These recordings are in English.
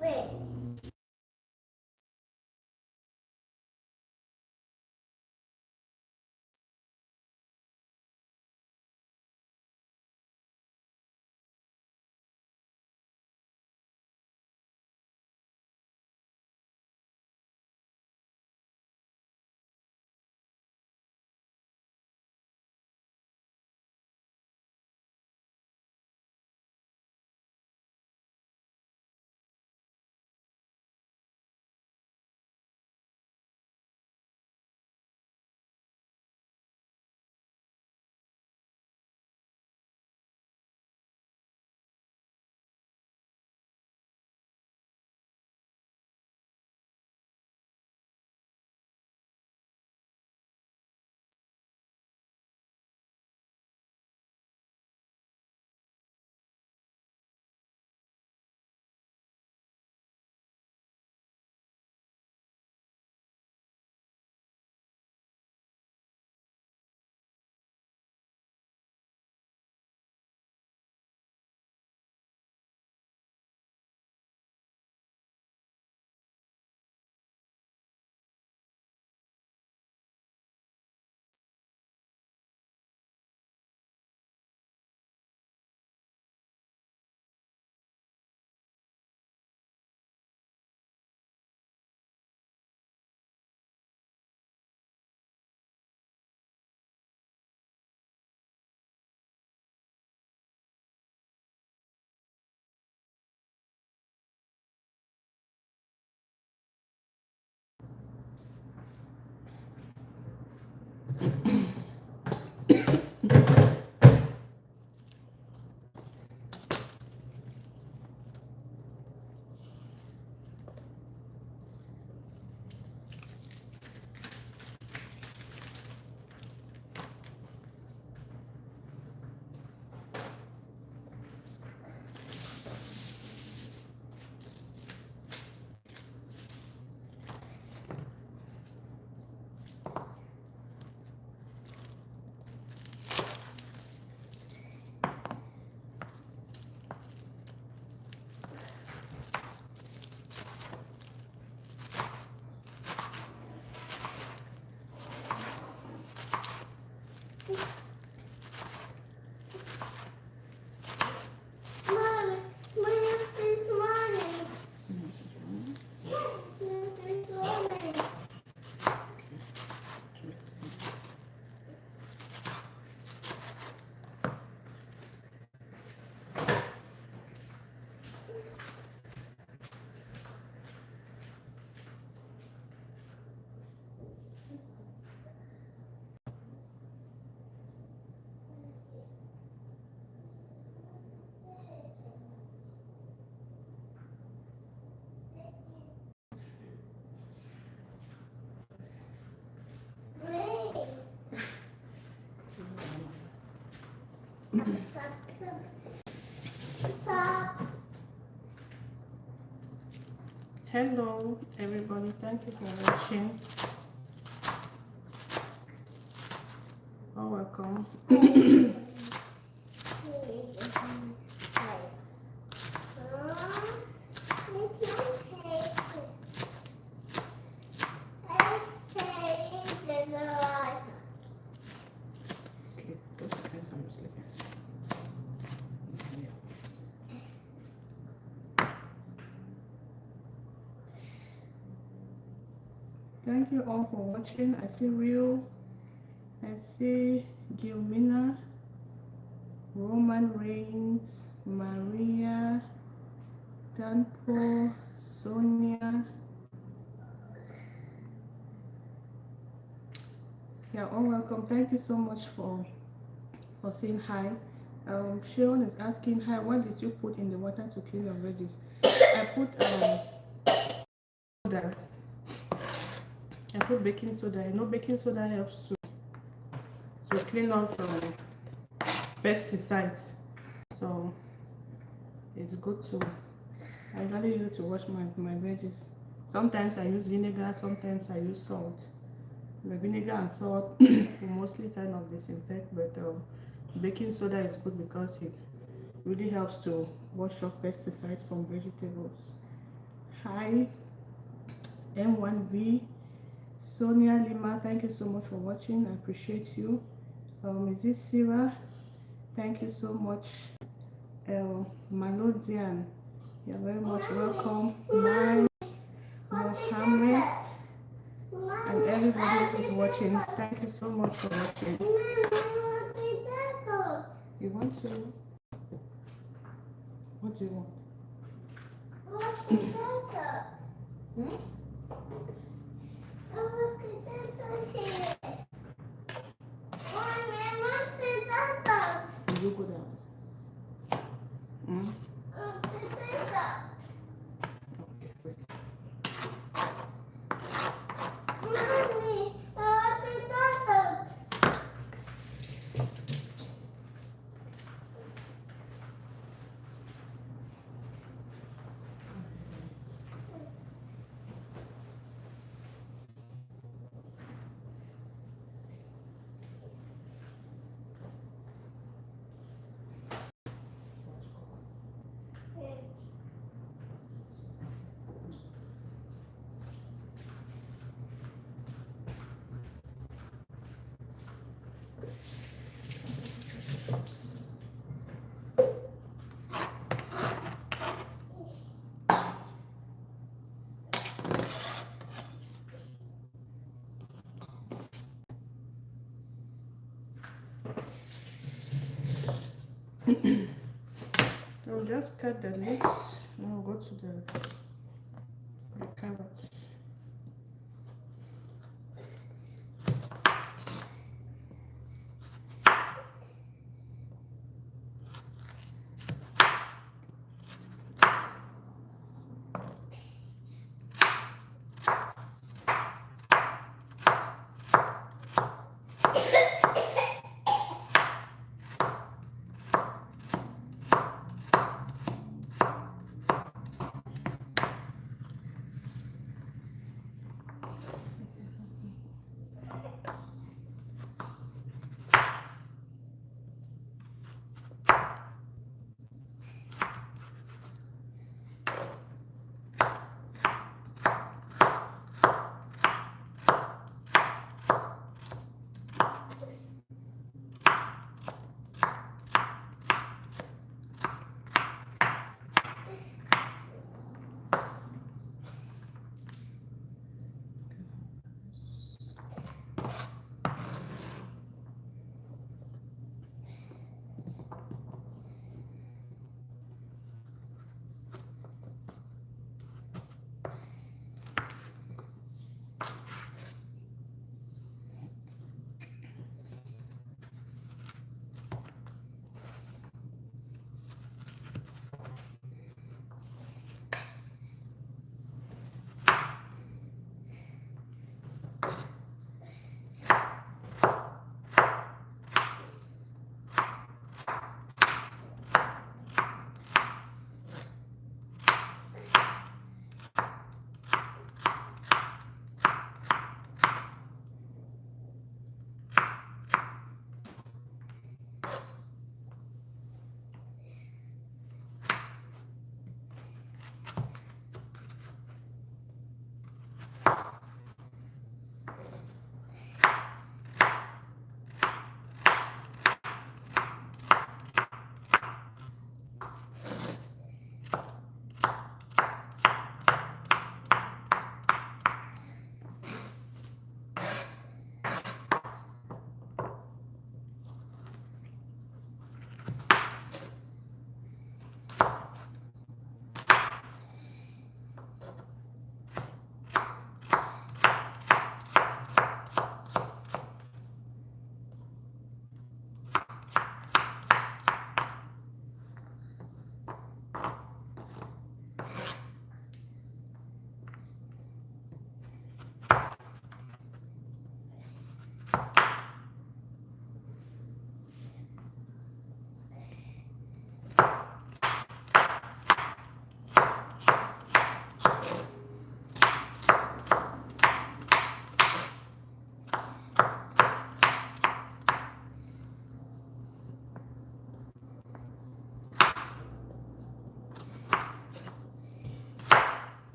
Wait. Hello everybody, thank you for watching. Oh, welcome. Sleep. Those guys are sleeping. Thank you all for watching. I see Rio, I see Gilmina, Roman Reigns, Maria, Danpo, Sonia. Yeah, all welcome. Thank you so much for saying hi. Sharon is asking, hi, what did you put in the water to clean your veggies? I put soda. I put baking soda. You know, baking soda helps to clean off pesticides. So it's good to. I usually use it to wash my veggies. Sometimes I use vinegar. Sometimes I use salt. The vinegar and salt will mostly kind of disinfect, but baking soda is good because it really helps to wash off pesticides from vegetables. Hi, M1V, Sonia Lima, thank you so much for watching. I appreciate you. Is this Sarah? Thank you so much. Manodian, you're very much welcome. My Mohammed and everybody who's watching, thank you so much for watching. You want to? What do you want? You go down. Okay, wait. I'll just cut the leaves. Now I'll go to the carrots.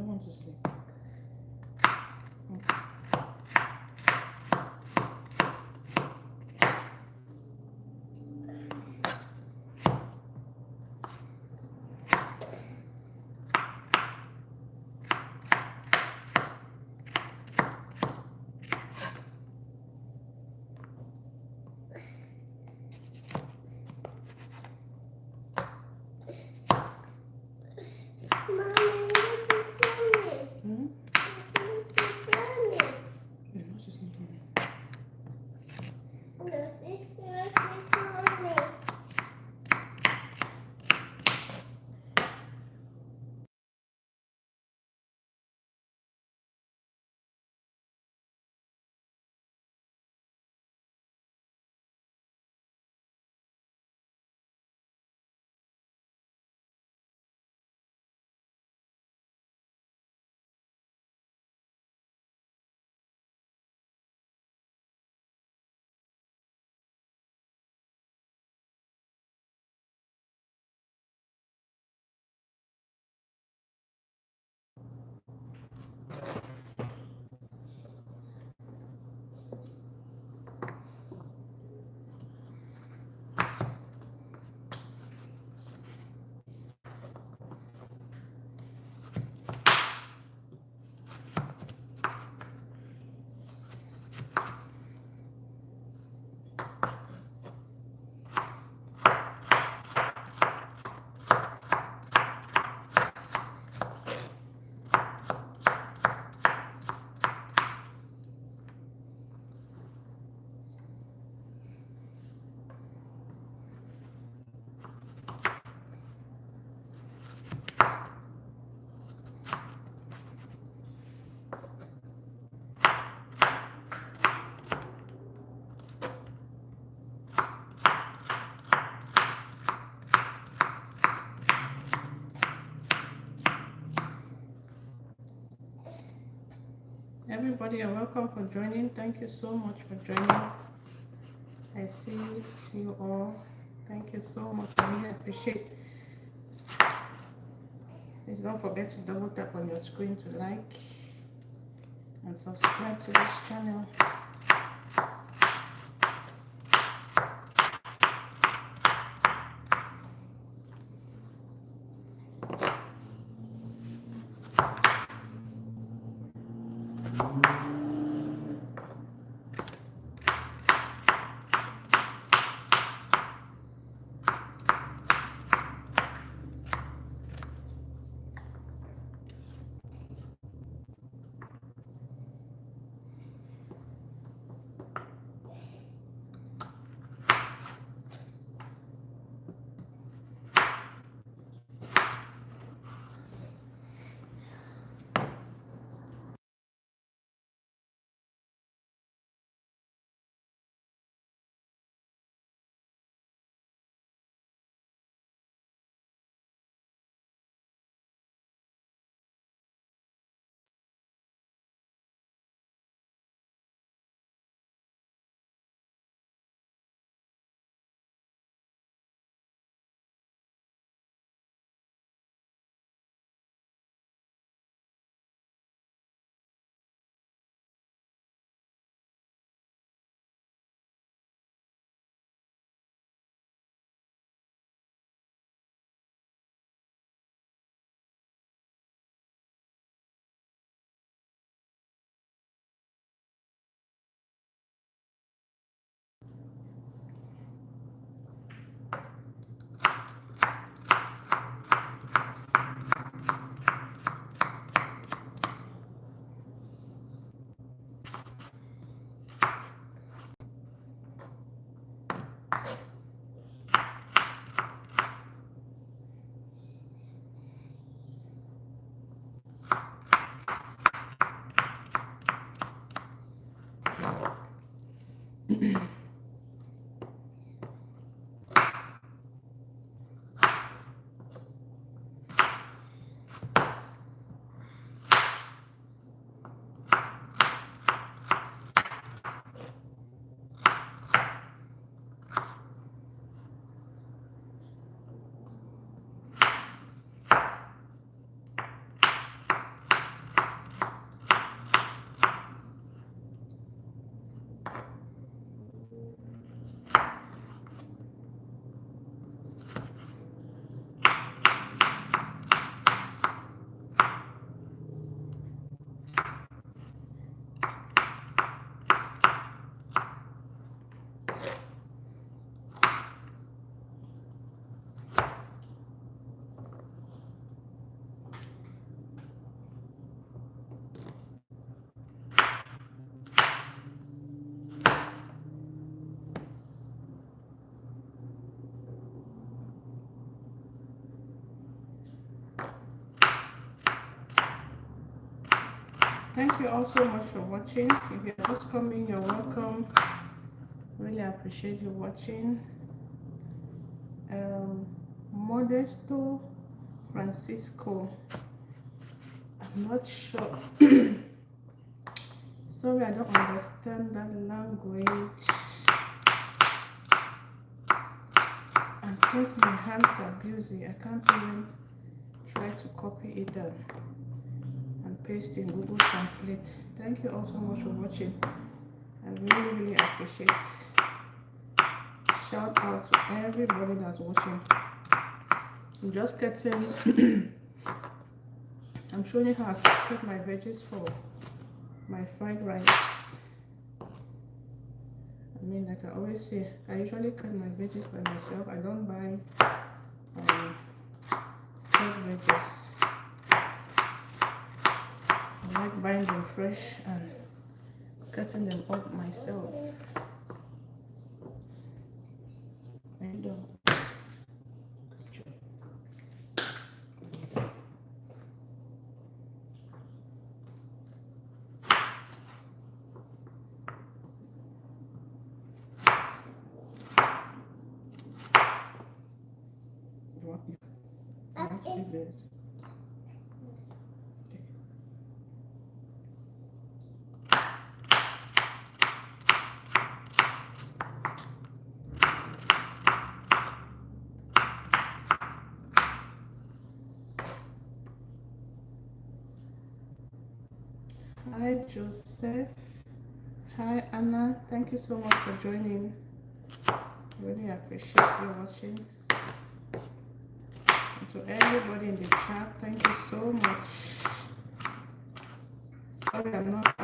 don't want to sleep. Everybody, you're welcome for joining. Thank you so much for joining. I see you all. Thank you so much. I really appreciate. Please don't forget to double tap on your screen to like and subscribe to this channel. Thank you all so much for watching. If you're just coming, you're welcome. Really appreciate you watching. Modesto Francisco, I'm not sure. Sorry, I don't understand that language, and since my hands are busy, I can't even try to copy it and paste in Google Translate. Thank you all so much for watching. I really appreciate it. Shout out to everybody that's watching. I'm just getting I'm showing you how to cut my veggies for my fried rice. I mean, like I always say, I usually cut my veggies by myself. I don't buy cut veggies. I like buying them fresh and cutting them up myself. And this. Hi Joseph. Hi Anna. Thank you so much for joining. Really appreciate you watching. And to everybody in the chat, thank you so much. Sorry I'm not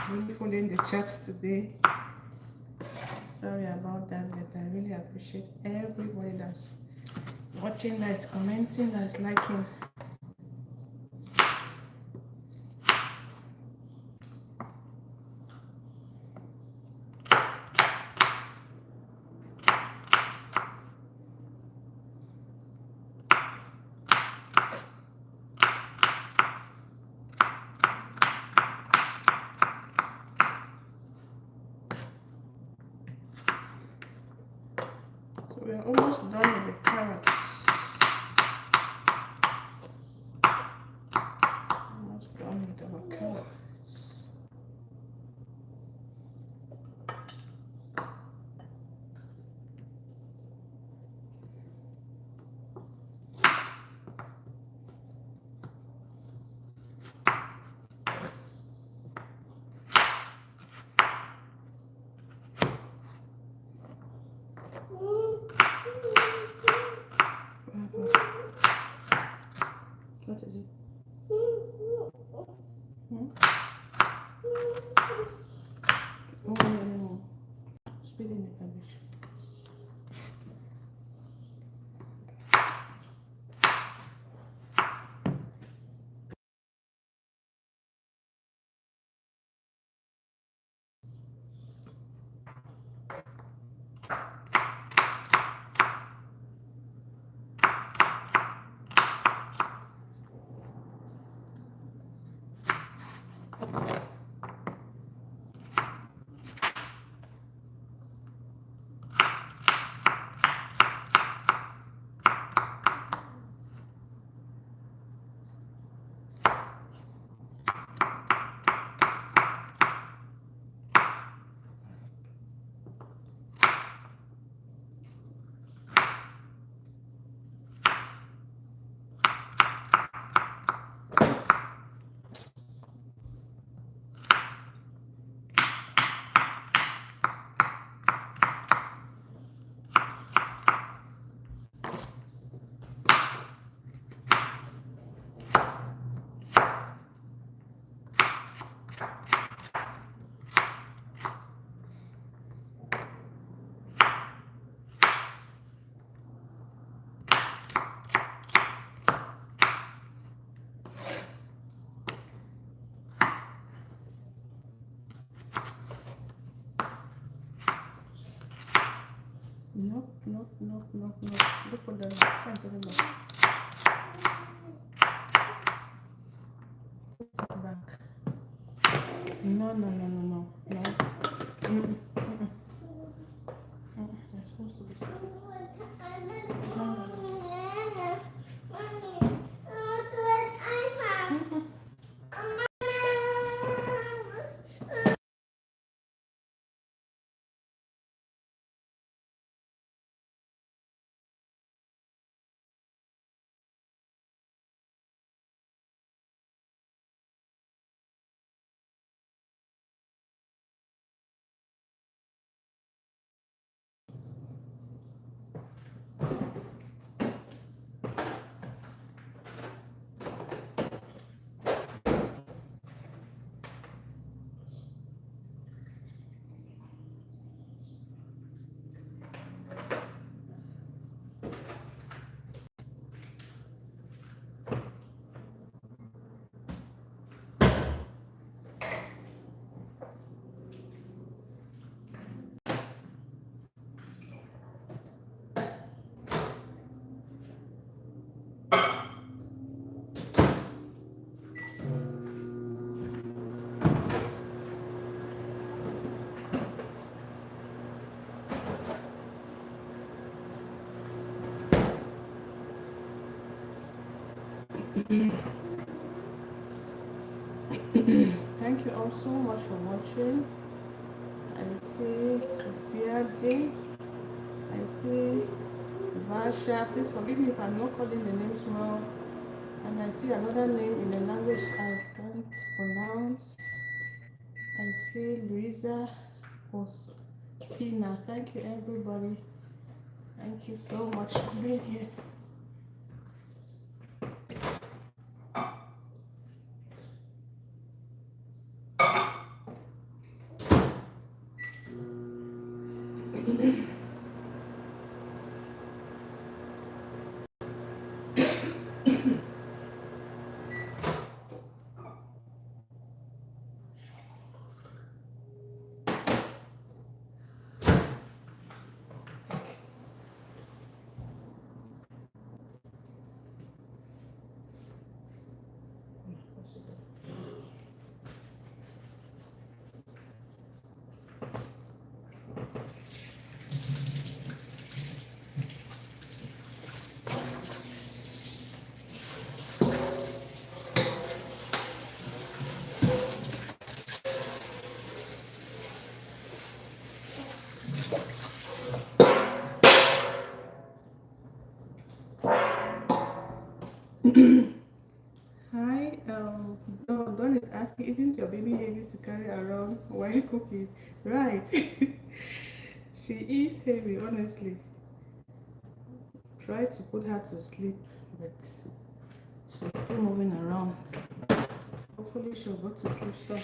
really following the chats today. Sorry about that, but I really appreciate everybody that's watching, that's commenting, that's liking. We're almost done with the carrots. Almost done with our carrots. What is it? Oh, no. Spit in the cabbage. Nope. Look for the can't put them back. No, no, no, no, no, no. Mm-mm, mm-mm, mm-mm. They're supposed to be separate. No, no, no. Mm-mm. Thank you all so much for watching. I see Ziadi. I see Vasha. Please forgive me if I'm not calling the names well. And I see another name in a language I can't pronounce. I see Luisa Ospina. Thank you, everybody. Thank you so much for being here. Hi, Don is asking, isn't your baby heavy to carry around while cooking? Right. She is heavy, honestly. Try to put her to sleep, but she's still moving around. Hopefully she'll go to sleep soon.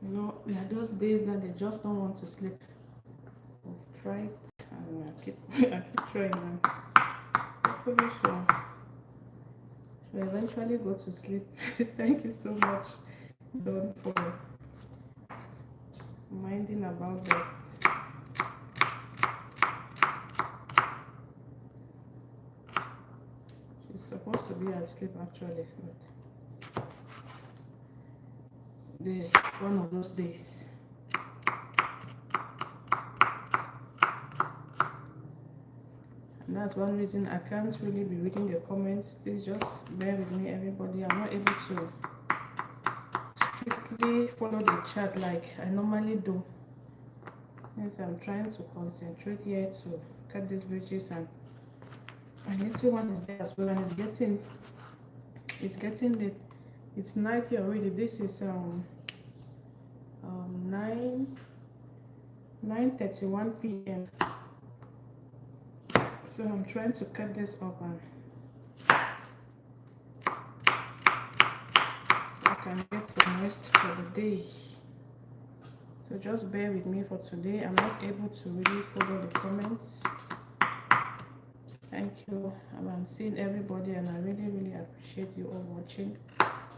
You know, there are those days that they just don't want to sleep. We've tried and I keep trying and hopefully she'll eventually go to sleep. Thank you so much, Don, for minding about that. She's supposed to be asleep actually, but this is one of those days. And that's one reason I can't really be reading the comments. Please just bear with me, everybody. I'm not able to strictly follow the chat like I normally do. Yes, I'm trying to concentrate here to cut these veggies, and my little one is there as well, and it's getting late. It's night here already. This is 9:31 p.m. So I'm trying to cut this up and so I can get some rest for the day. So just bear with me for today. I'm not able to really follow the comments. Thank you. I'm seeing everybody, and I really appreciate you all watching.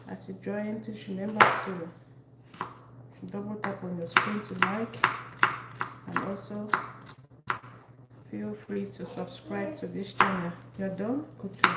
As you join, please remember to double tap on your screen to like, and also feel free to subscribe to this channel. You're done? Good job.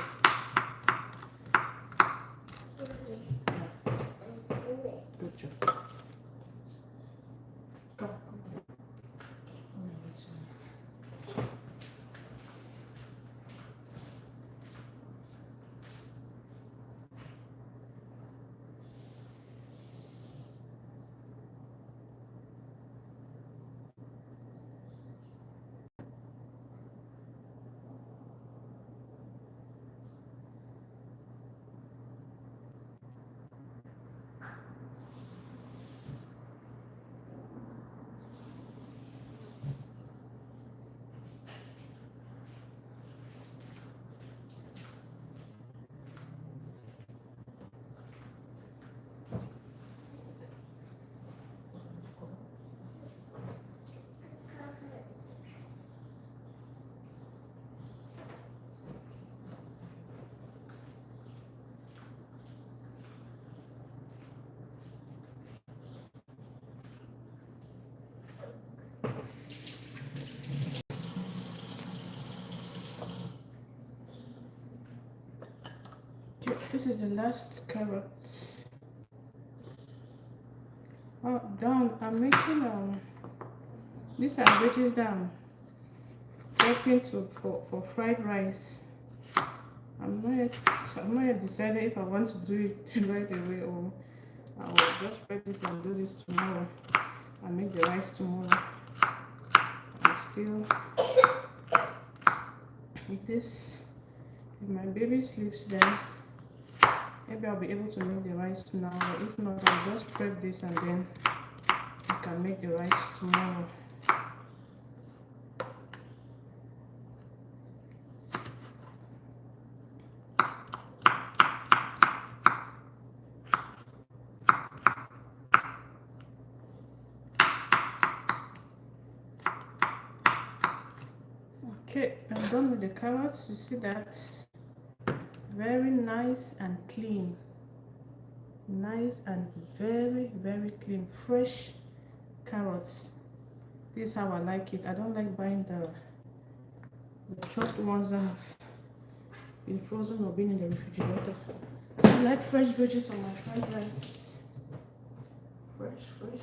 This is the last carrot. Oh, down. I'm making these are veggies down. Prepping for fried rice. I'm not yet decided if I want to do it right away or I will just prep this and do this tomorrow and make the rice tomorrow. I'm still with this. If my baby sleeps, then maybe I'll be able to make the rice now. But if not, I'll just prep this and then I can make the rice tomorrow. Okay, I'm done with the carrots. You see that? Very nice and clean. Nice and very clean. Fresh carrots. This is how I like it. I don't like buying the chopped ones that have been frozen or been in the refrigerator. I like fresh veggies on my fried rice. Fresh veggies.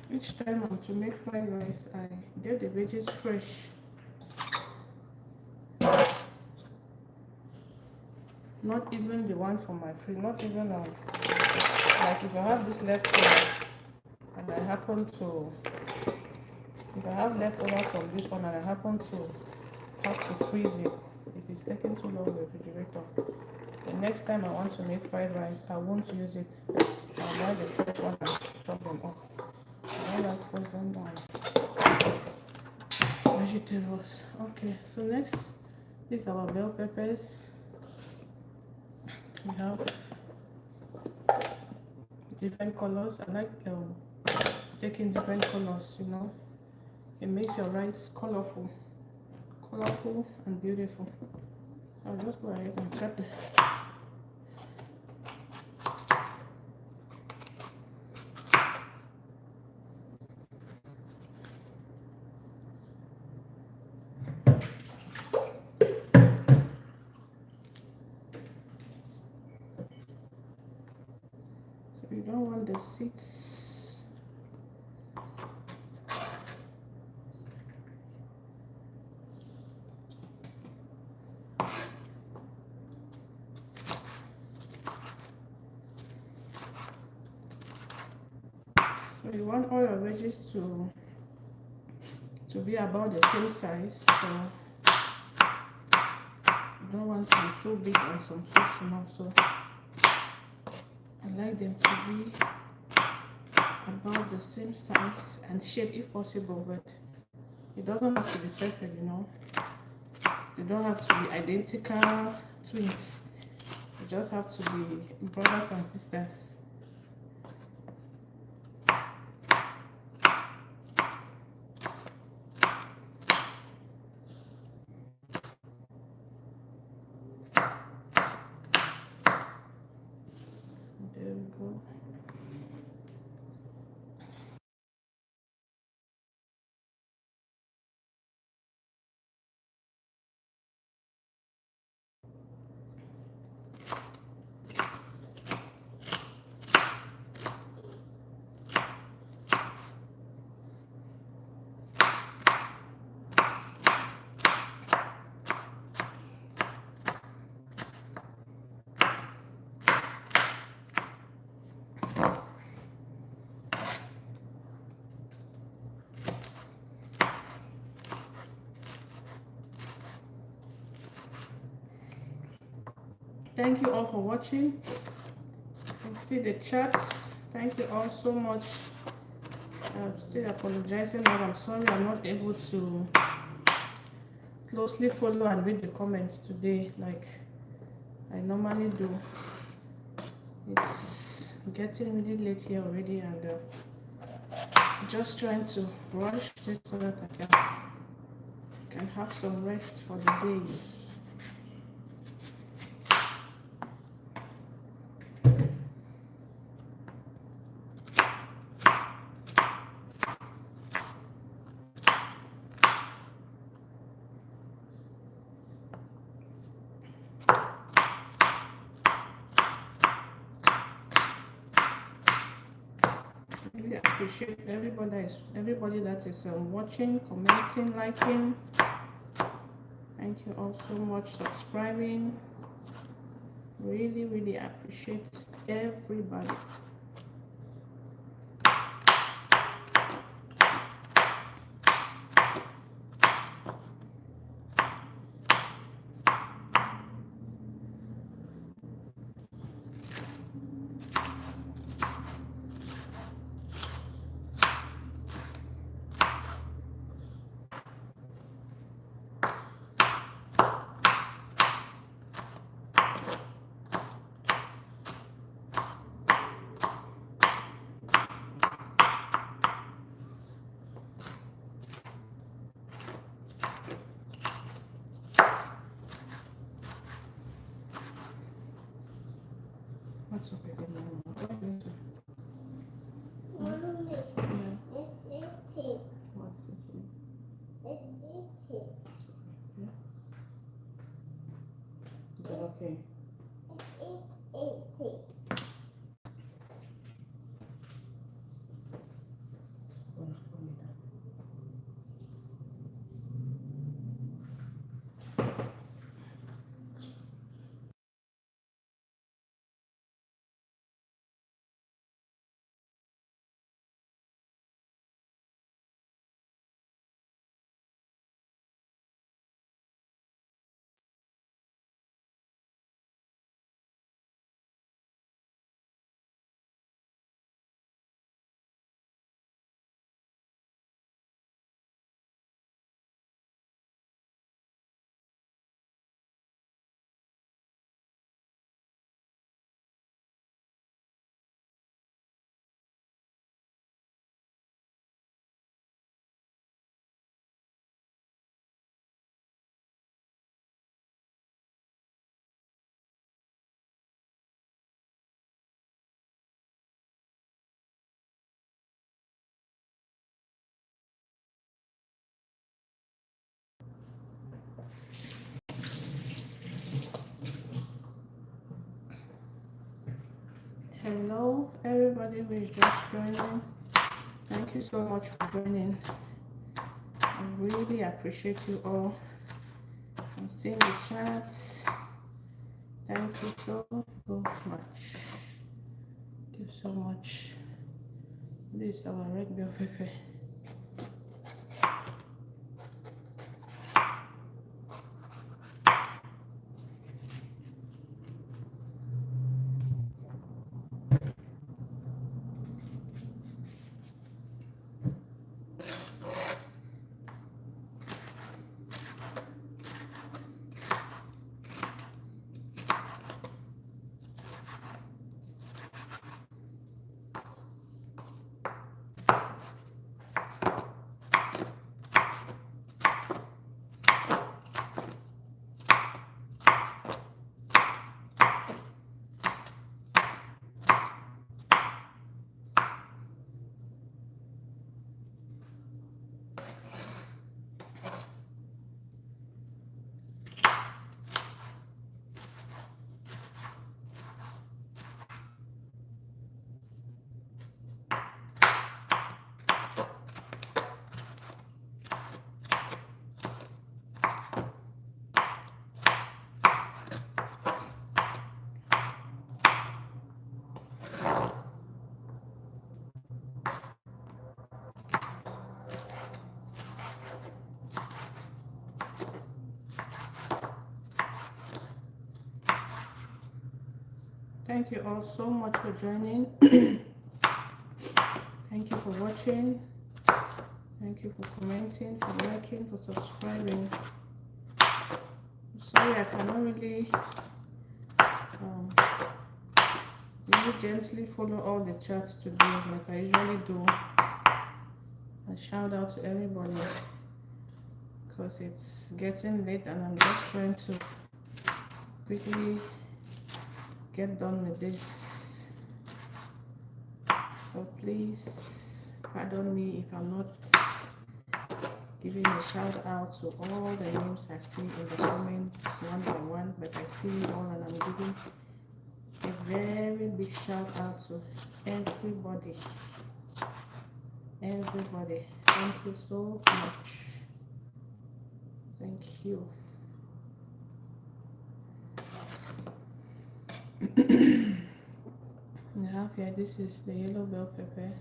Each time I'm to make fried rice, I get the veggies fresh. Not even the one from my fridge, not even like if I have this leftover and I happen to, if I have leftovers from this one and I happen to have to freeze it, if it's taking too long in the refrigerator, the next time I want to make fried rice, I won't use it. I'll buy the fresh one and chop them up. I don't like frozen vegetables. Okay, so next, these are our bell peppers. We have different colors. I like taking different colors, you know. It makes your rice colorful and beautiful. I'll just go ahead and cut it. You don't want the seeds. So you want all your veggies to be about the same size. So you don't want some too big and some too small. So I like them to be about the same size and shape if possible, but it doesn't have to be perfect, you know. They don't have to be identical twins. They just have to be brothers and sisters. There we go. Thank you all for watching. You see the chats. Thank you all so much. I'm still apologizing that I'm sorry I'm not able to closely follow and read the comments today like I normally do. It's getting really late here already, and just trying to rush this so that I can have some rest for the day. Really appreciate everybody that is watching, commenting, liking. Thank you all so much, subscribing. Really appreciate everybody. What's up again, Mama? What are you doing? Mommy, Yeah. it's eating. What's it? It's eating. Yeah. Is that okay? It's eating. Well, put me down. Hello, everybody who is just joining. Thank you so much for joining. I really appreciate you all. I'm seeing the chats. Thank you so much. Thank you so much. This is our red bell pepper. Thank you all so much for joining. Thank you for watching. Thank you for commenting, for liking, for subscribing. I'm sorry I cannot really gently follow all the chats today like I usually do. A shout out to everybody because it's getting late and I'm just trying to quickly get done with this. So please pardon me if I'm not giving a shout out to all the names I see in the comments one by one, but I see it all and I'm giving a very big shout out to everybody. everybody. Thank you so much. Thank you. I have here, this is the yellow bell pepper.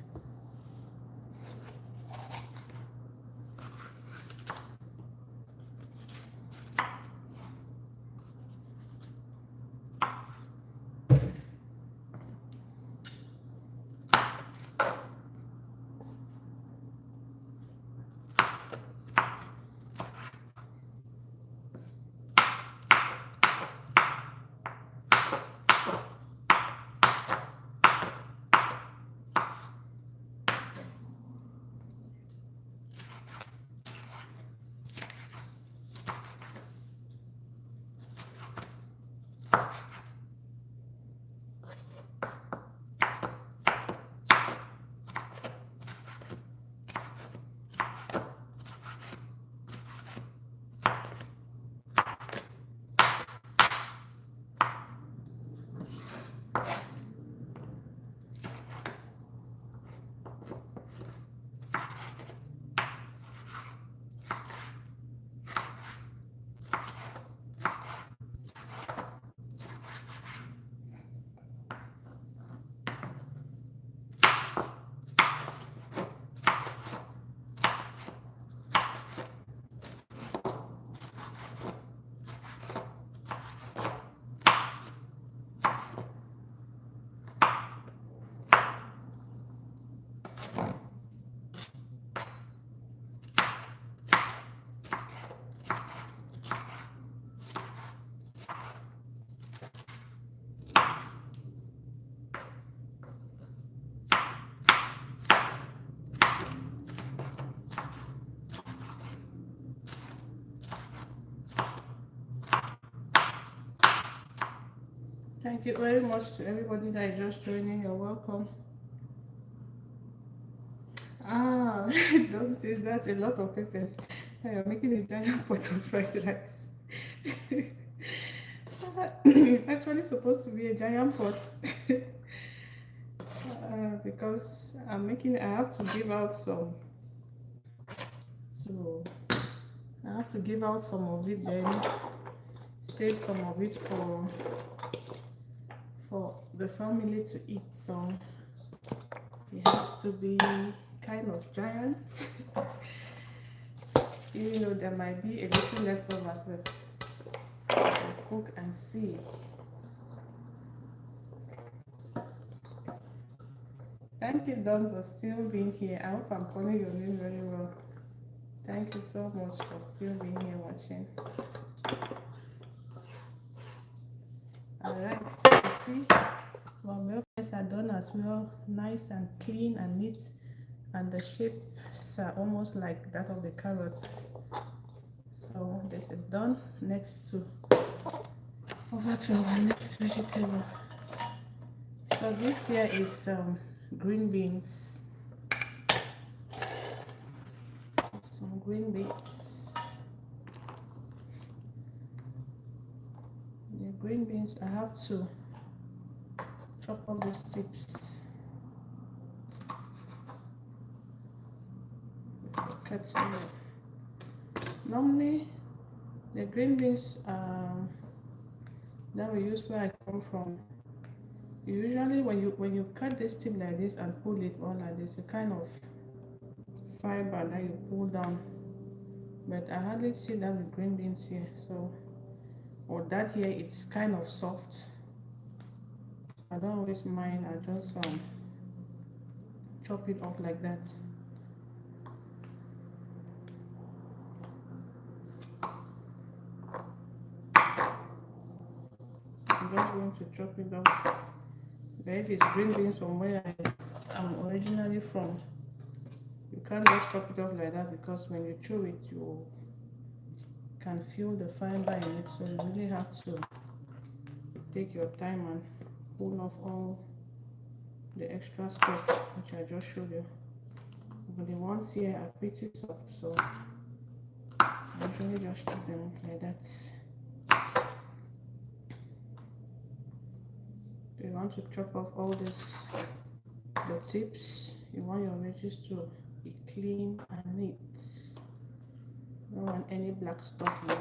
Thank you very much to everybody that is just joining. You're welcome. Ah, don't say that's a lot of peppers. You're making a giant pot of fried rice. It's actually supposed to be a giant pot. Because I have to give out some. So I have to give out some of it, then save some of it for the family to eat. So it has to be kind of giant. Even though there might be a little leftovers, but I'll cook and see. Thank you, Don, for still being here. I hope I'm calling your name very well. Thank you so much for still being here watching. Alright, you see, well, peppers are done as well, nice and clean and neat, and the shapes are almost like that of the carrots. So this is done. Next to over to our next vegetable. So this here is green beans. Some green beans. The green beans, I have to chop off those tips. Cut some. Normally, the green beans that we use where I come from, usually when you cut this tip like this and pull it on like this, a kind of fiber that you pull down. But I hardly see that with green beans here. So, or that here, it's kind of soft. I don't always mind. I just chop it off like that. I'm just going to chop it off. But if it's green beans from where I am originally from, you can't just chop it off like that, because when you chew it, you can feel the fiber in it. So you really have to take your time and pull off all the extra stuff which I just showed you. But the ones here are pretty soft, so I usually just chop them like that. You want to chop off all this, the tips. You want your veggies to clean and neat. Don't want any black stuff in it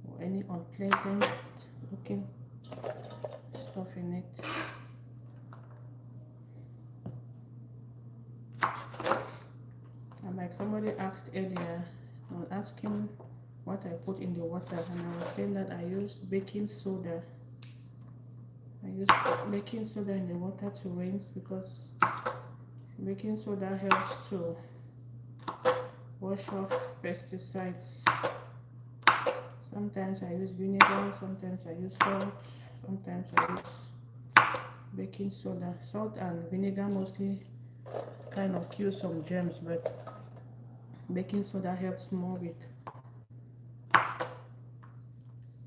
or any unpleasant looking stuff in it. And like somebody asked earlier, I was asking what I put in the water, and I was saying that I used baking soda. I use baking soda in the water to rinse because baking soda helps to wash off pesticides. Sometimes I use vinegar, sometimes I use salt, sometimes I use baking soda. Salt and vinegar mostly kind of kill some germs, but baking soda helps more with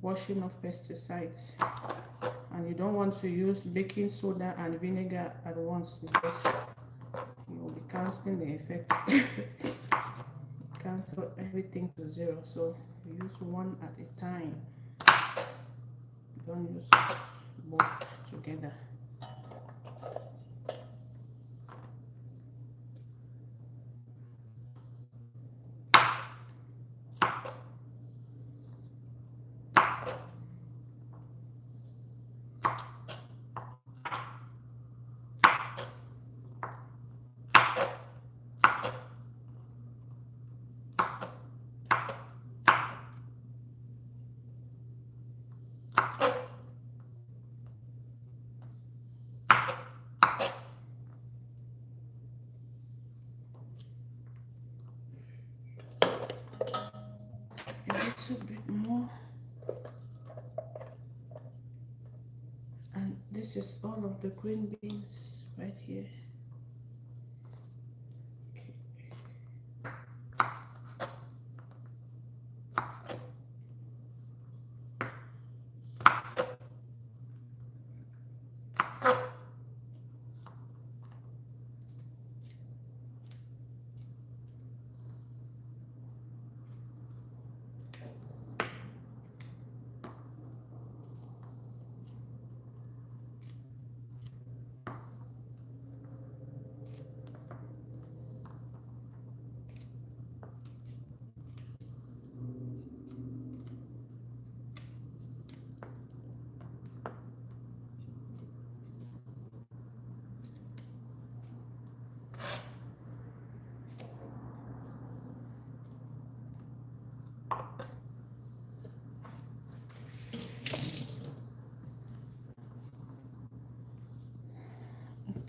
washing off pesticides. And you don't want to use baking soda and vinegar at once because you will be cancelling the effect. Cancel everything to zero, so you use one at a time. Don't use both together. A little bit more. And this is all of the green beans right here.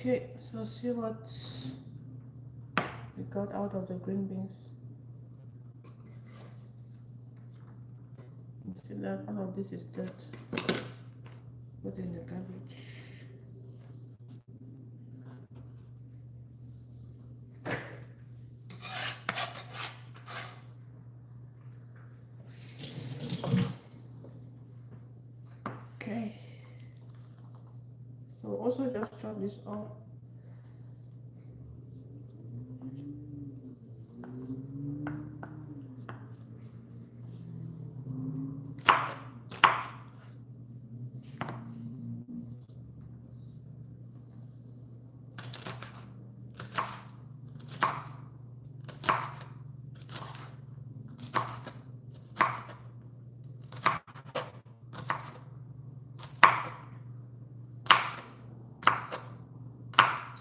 Okay, so see what we got out of the green beans. You see that all of this is dirt. Put in the garbage. Okay. So also just chop this up.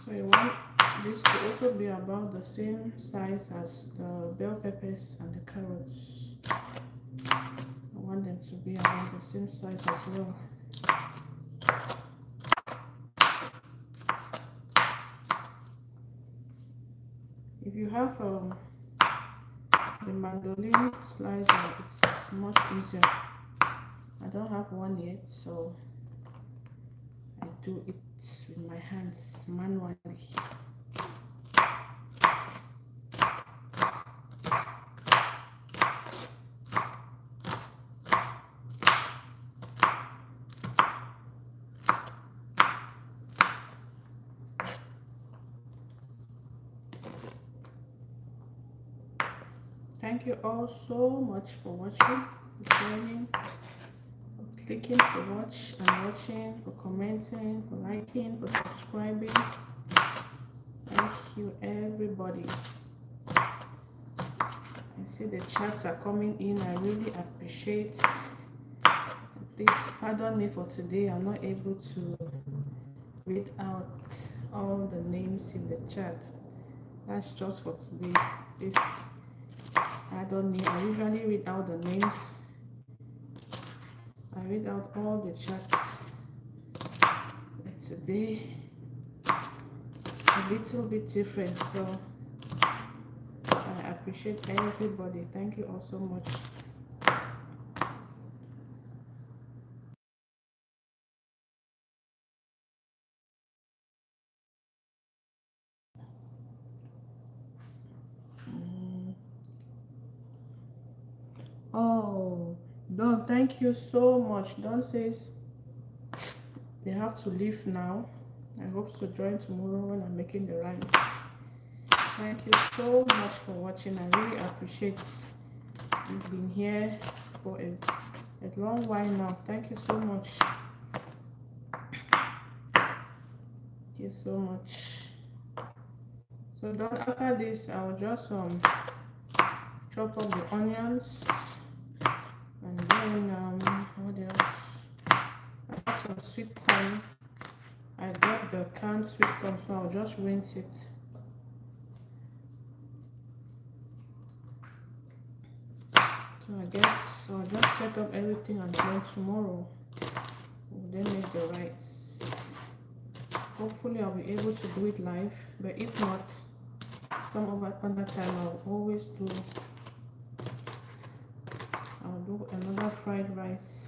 So you want this to also be about the same size as the bell peppers and the carrots. I want them to be about the same size as well. If you have the mandolin slicer, it's much easier. I don't have one yet, so I do it with my hands manually. Thank you all so much for watching, for joining, for clicking to watch and watching, for commenting, for liking, for subscribing. Thank you. you, everybody. I see the chats are coming in. I really appreciate. Please pardon me for today. I'm not able to read out all the names in the chat. That's just for today. Please pardon me. I usually read out the names. I read out all the chats. But today it's a little bit different. So I appreciate everybody. Thank you all so much. Oh, Don, thank you so much. Don says they have to leave now. I hope to join tomorrow when I'm making the rice. Thank you so much for watching. I really appreciate you've been here for a long while now. Thank you so much. Thank you so much. So Don, after this, I'll just chop up the onions. And then what else? I have some sweet corn. I got the canned sweet corn, so I'll just rinse it. So I guess I'll just set up everything and then tomorrow we'll then make the rice. Hopefully I'll be able to do it live, but if not, some other time I'll do another fried rice.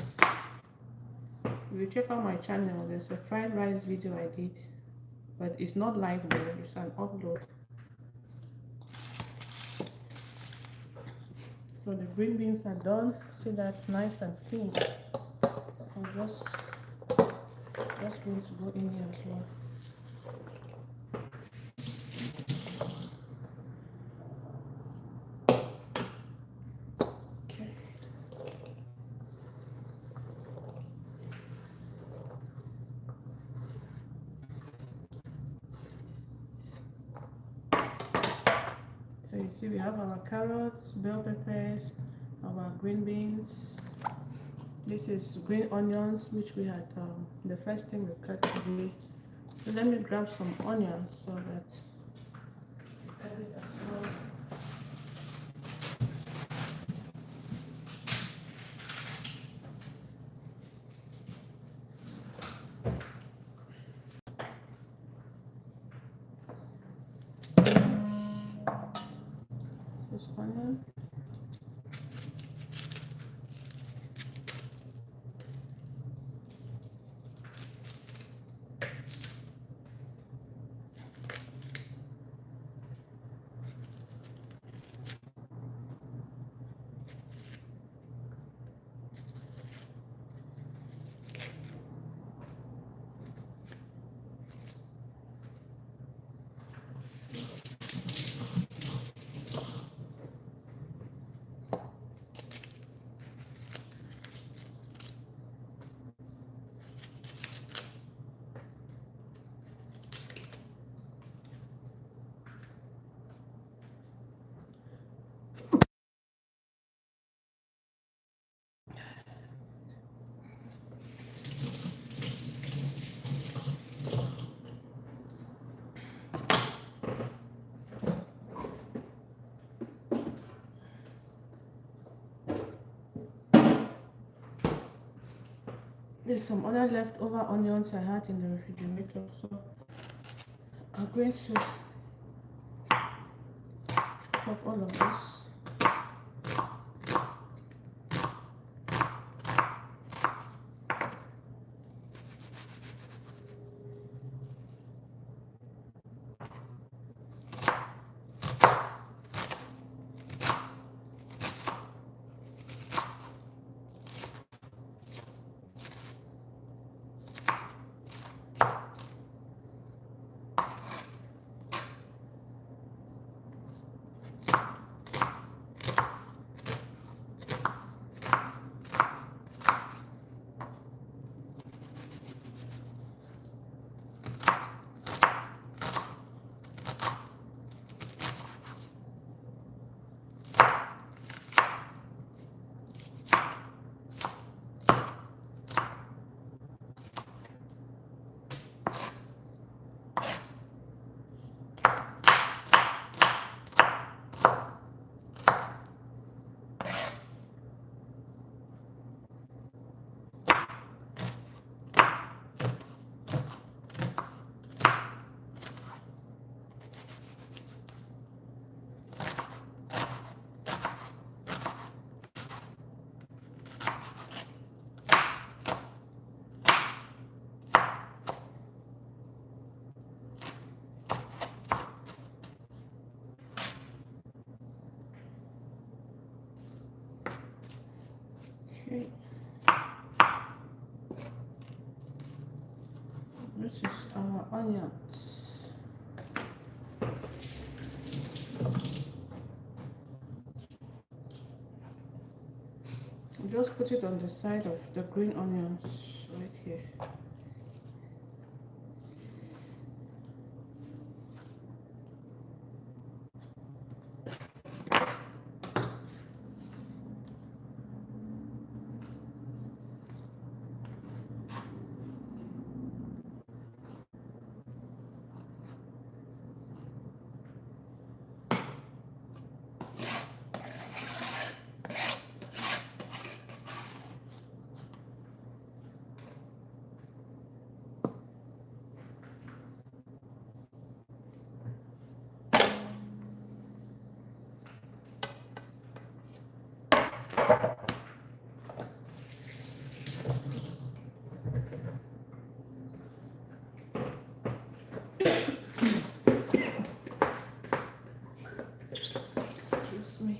If you check out my channel, there's a fried rice video I did, but it's not live though, it's an upload. So the green beans are done. See that, nice and clean. I'm just going to go in here as well. So you see we have our carrots, bell peppers, our green beans. This is green onions, which we had the first thing we cut today. So let me grab some onions so that I cut it as well. This onion. There's some other leftover onions I had in the refrigerator, so I'm going to chop up all of this. Okay. This is our onions. Just put it on the side of the green onions right here. Excuse me.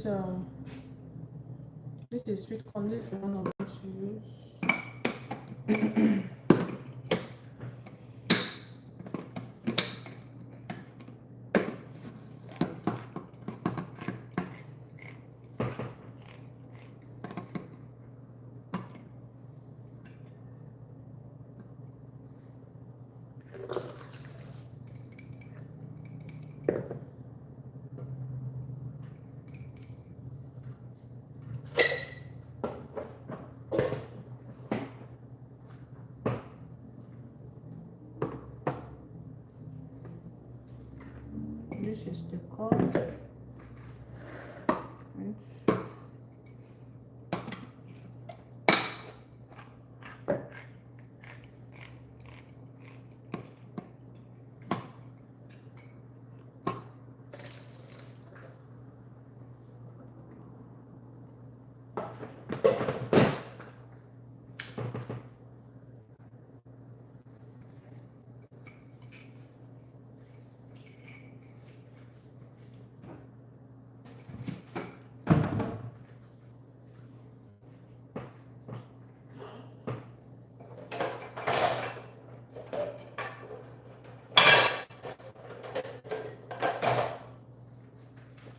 So this is sweet corn. This is the one I'm going to use. This is the corn. Right.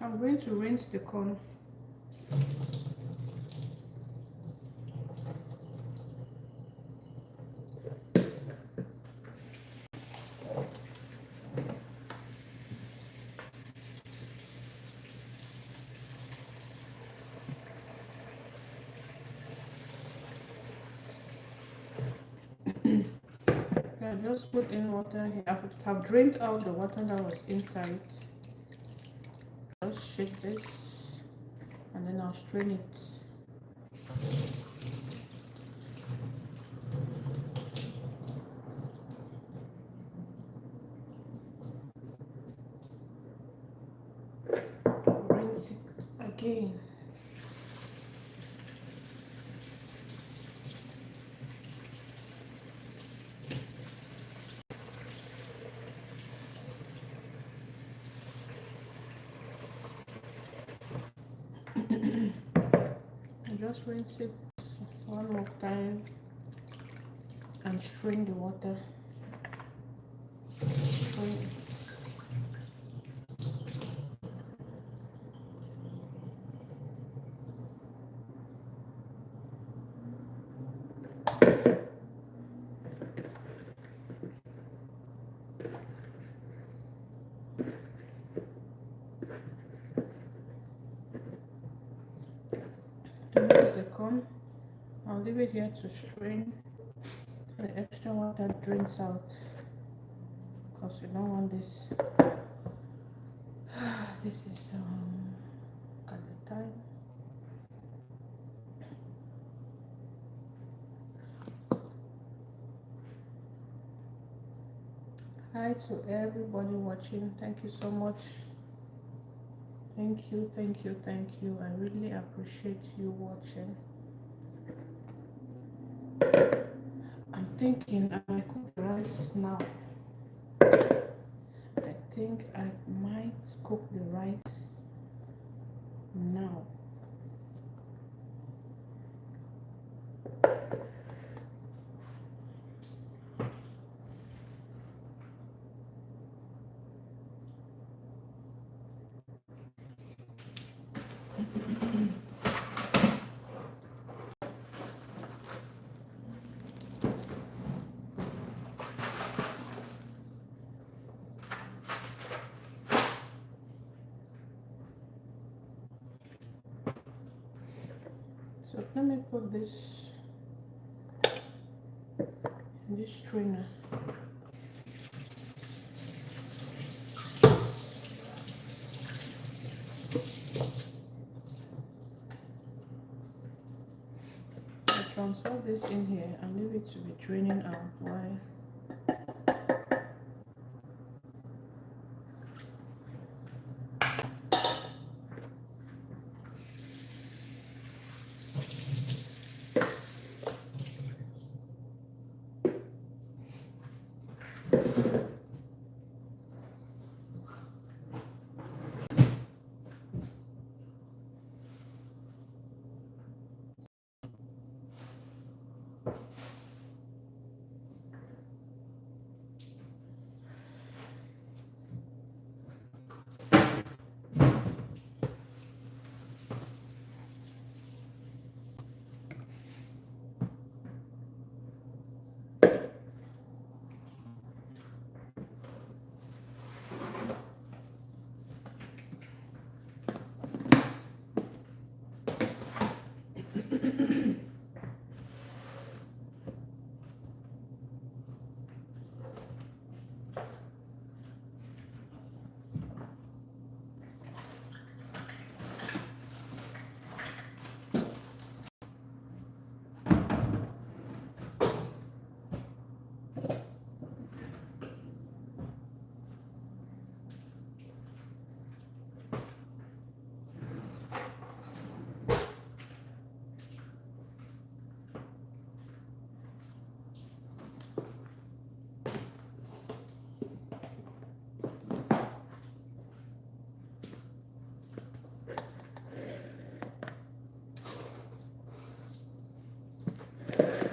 I'm going to rinse the corn. I just put in water here. I've drained out the water that was inside. Just shake this and then I'll strain it. Rinse it again. Just rinse it one more time and strain the water. Strain it. To use the corn, leave it here to strain so the extra water drains out, because you don't want this. This is at the time. Hi to everybody watching. Thank you so much. Thank you, thank you, thank you. I really appreciate you watching. I'm thinking I might cook the rice now. I think I might cook the rice now. So let me put this in this strainer. I transfer this in here and leave it to be draining out while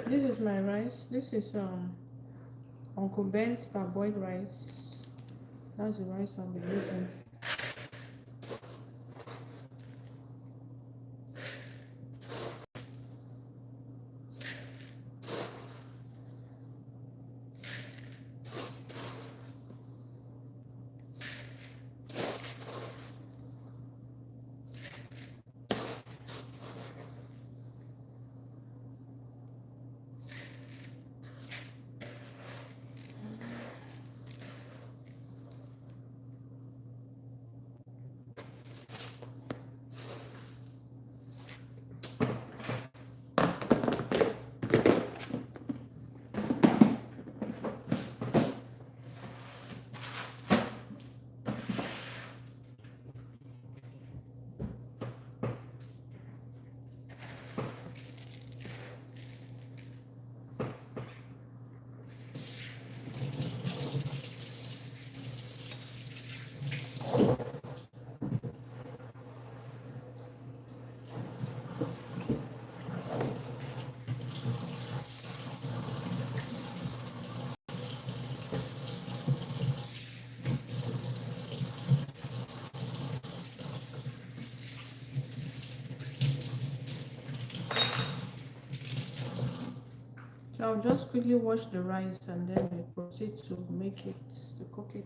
this is my rice. This is Uncle Ben's parboiled rice. That's the rice I'll be using. So I'll just quickly wash the rice and then I proceed to cook it.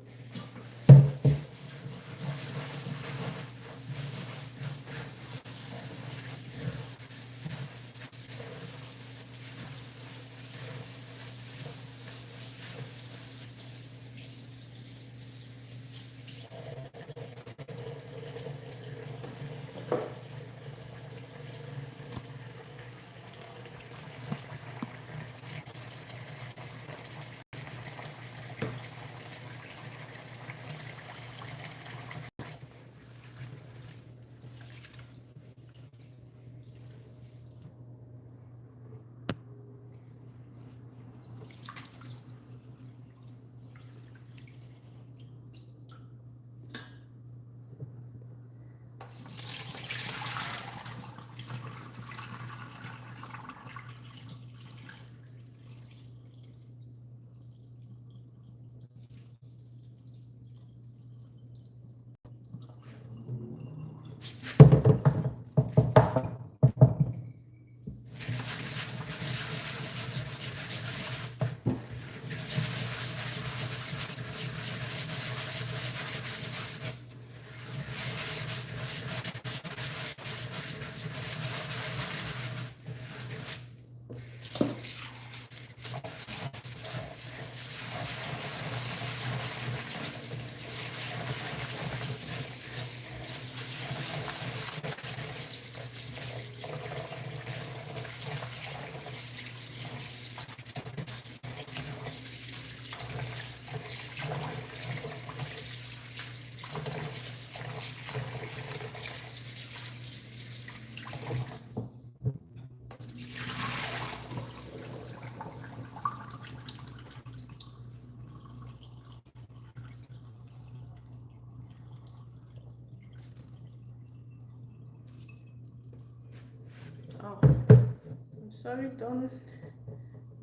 Sorry, don't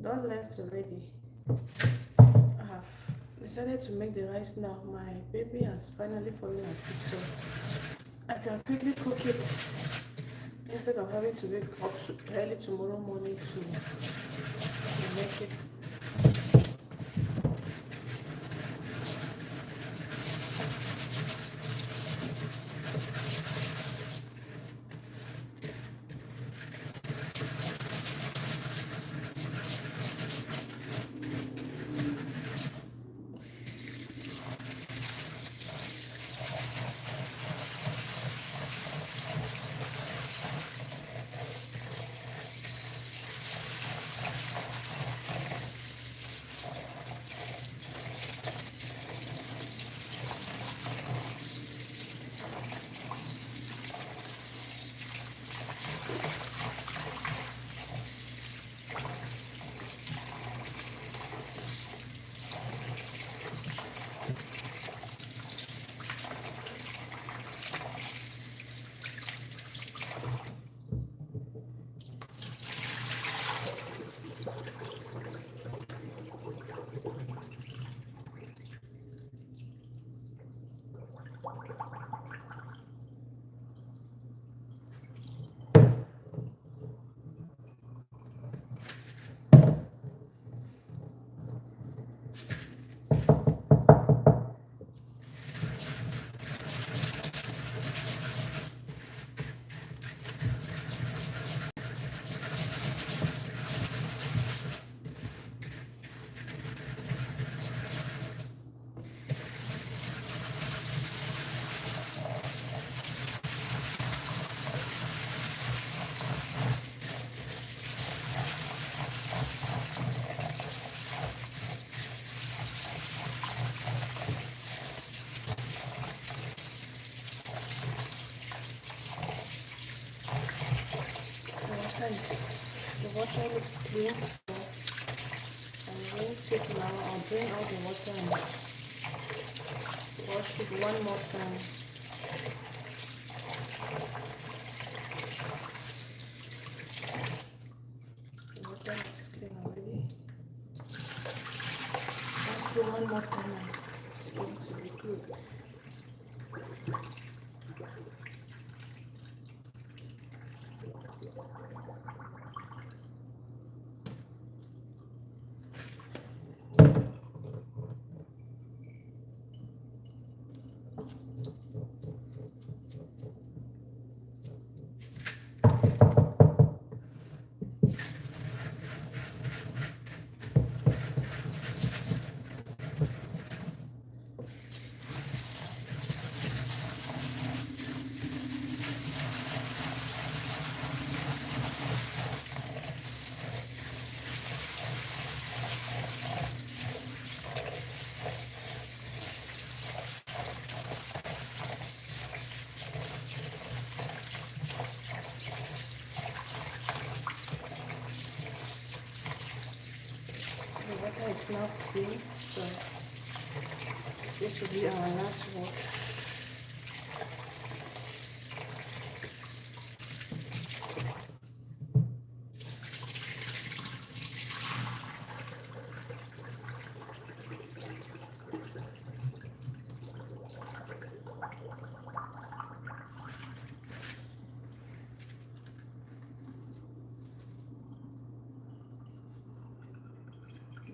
left already. I have decided to make the rice now. My baby has finally fallen asleep, so I can quickly cook it instead of having to wake up early tomorrow morning to make it. The water looks clean, so I'm going to take now. I'll drain out the water and wash it one more time. The water is clean already. Let's do one more time and it's going to be good. The water is now clean, so this will be our last wash.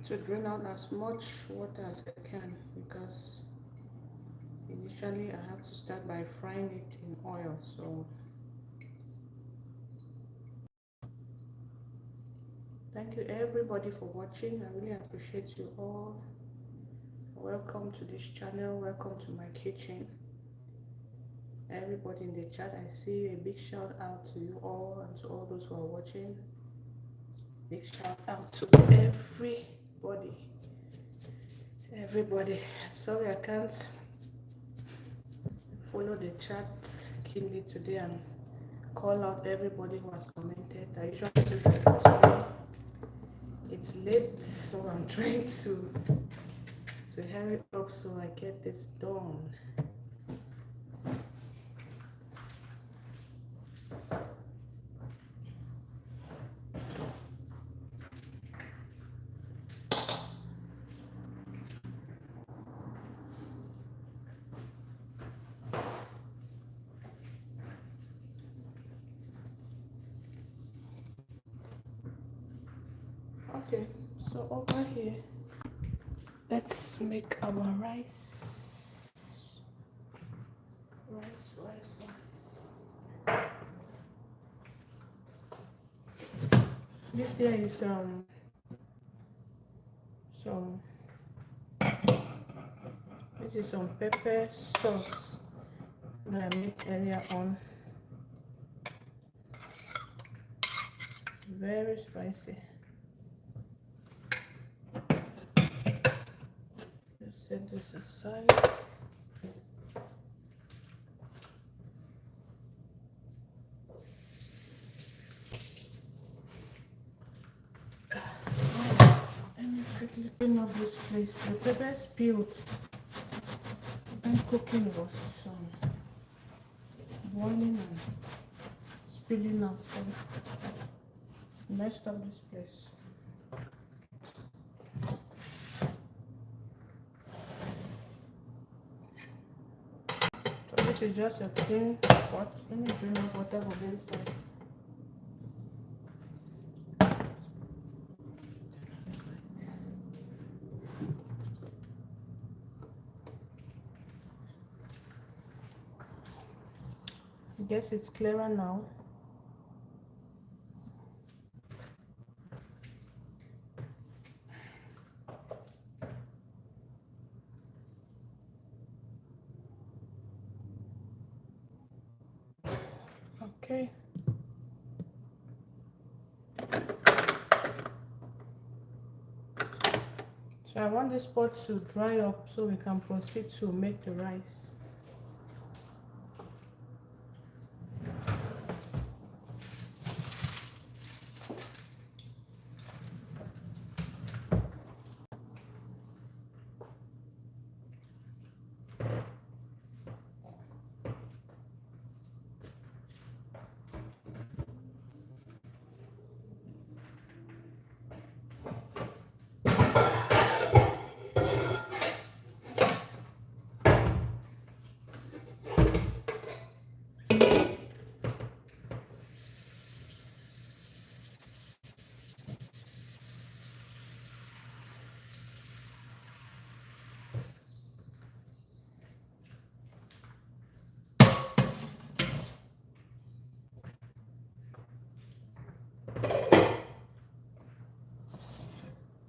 To drain out as much water as I can, because initially I have to start by frying it in oil. So thank you everybody for watching. I really appreciate you all. Welcome to this channel, welcome to my kitchen. Everybody in the chat, I see a big shout out to you all and to all those who are watching. Big shout out to everybody. I'm sorry I can't follow the chat keenly today and call out everybody who has commented. I usually do that, but today it's late, so I'm trying to hurry up so I get this done. Okay, so over here, let's make our rice. Rice. This here is some this is some pepper sauce that I made earlier on. Very spicy. Let's set this aside. Let me quickly clean up this place. The pepper spilled when cooking was boiling and spilling out. So messed up this place. So this is just a clean pot. Let me drain up whatever inside. I guess it's clearer now. Okay. So I want this pot to dry up so we can proceed to make the rice.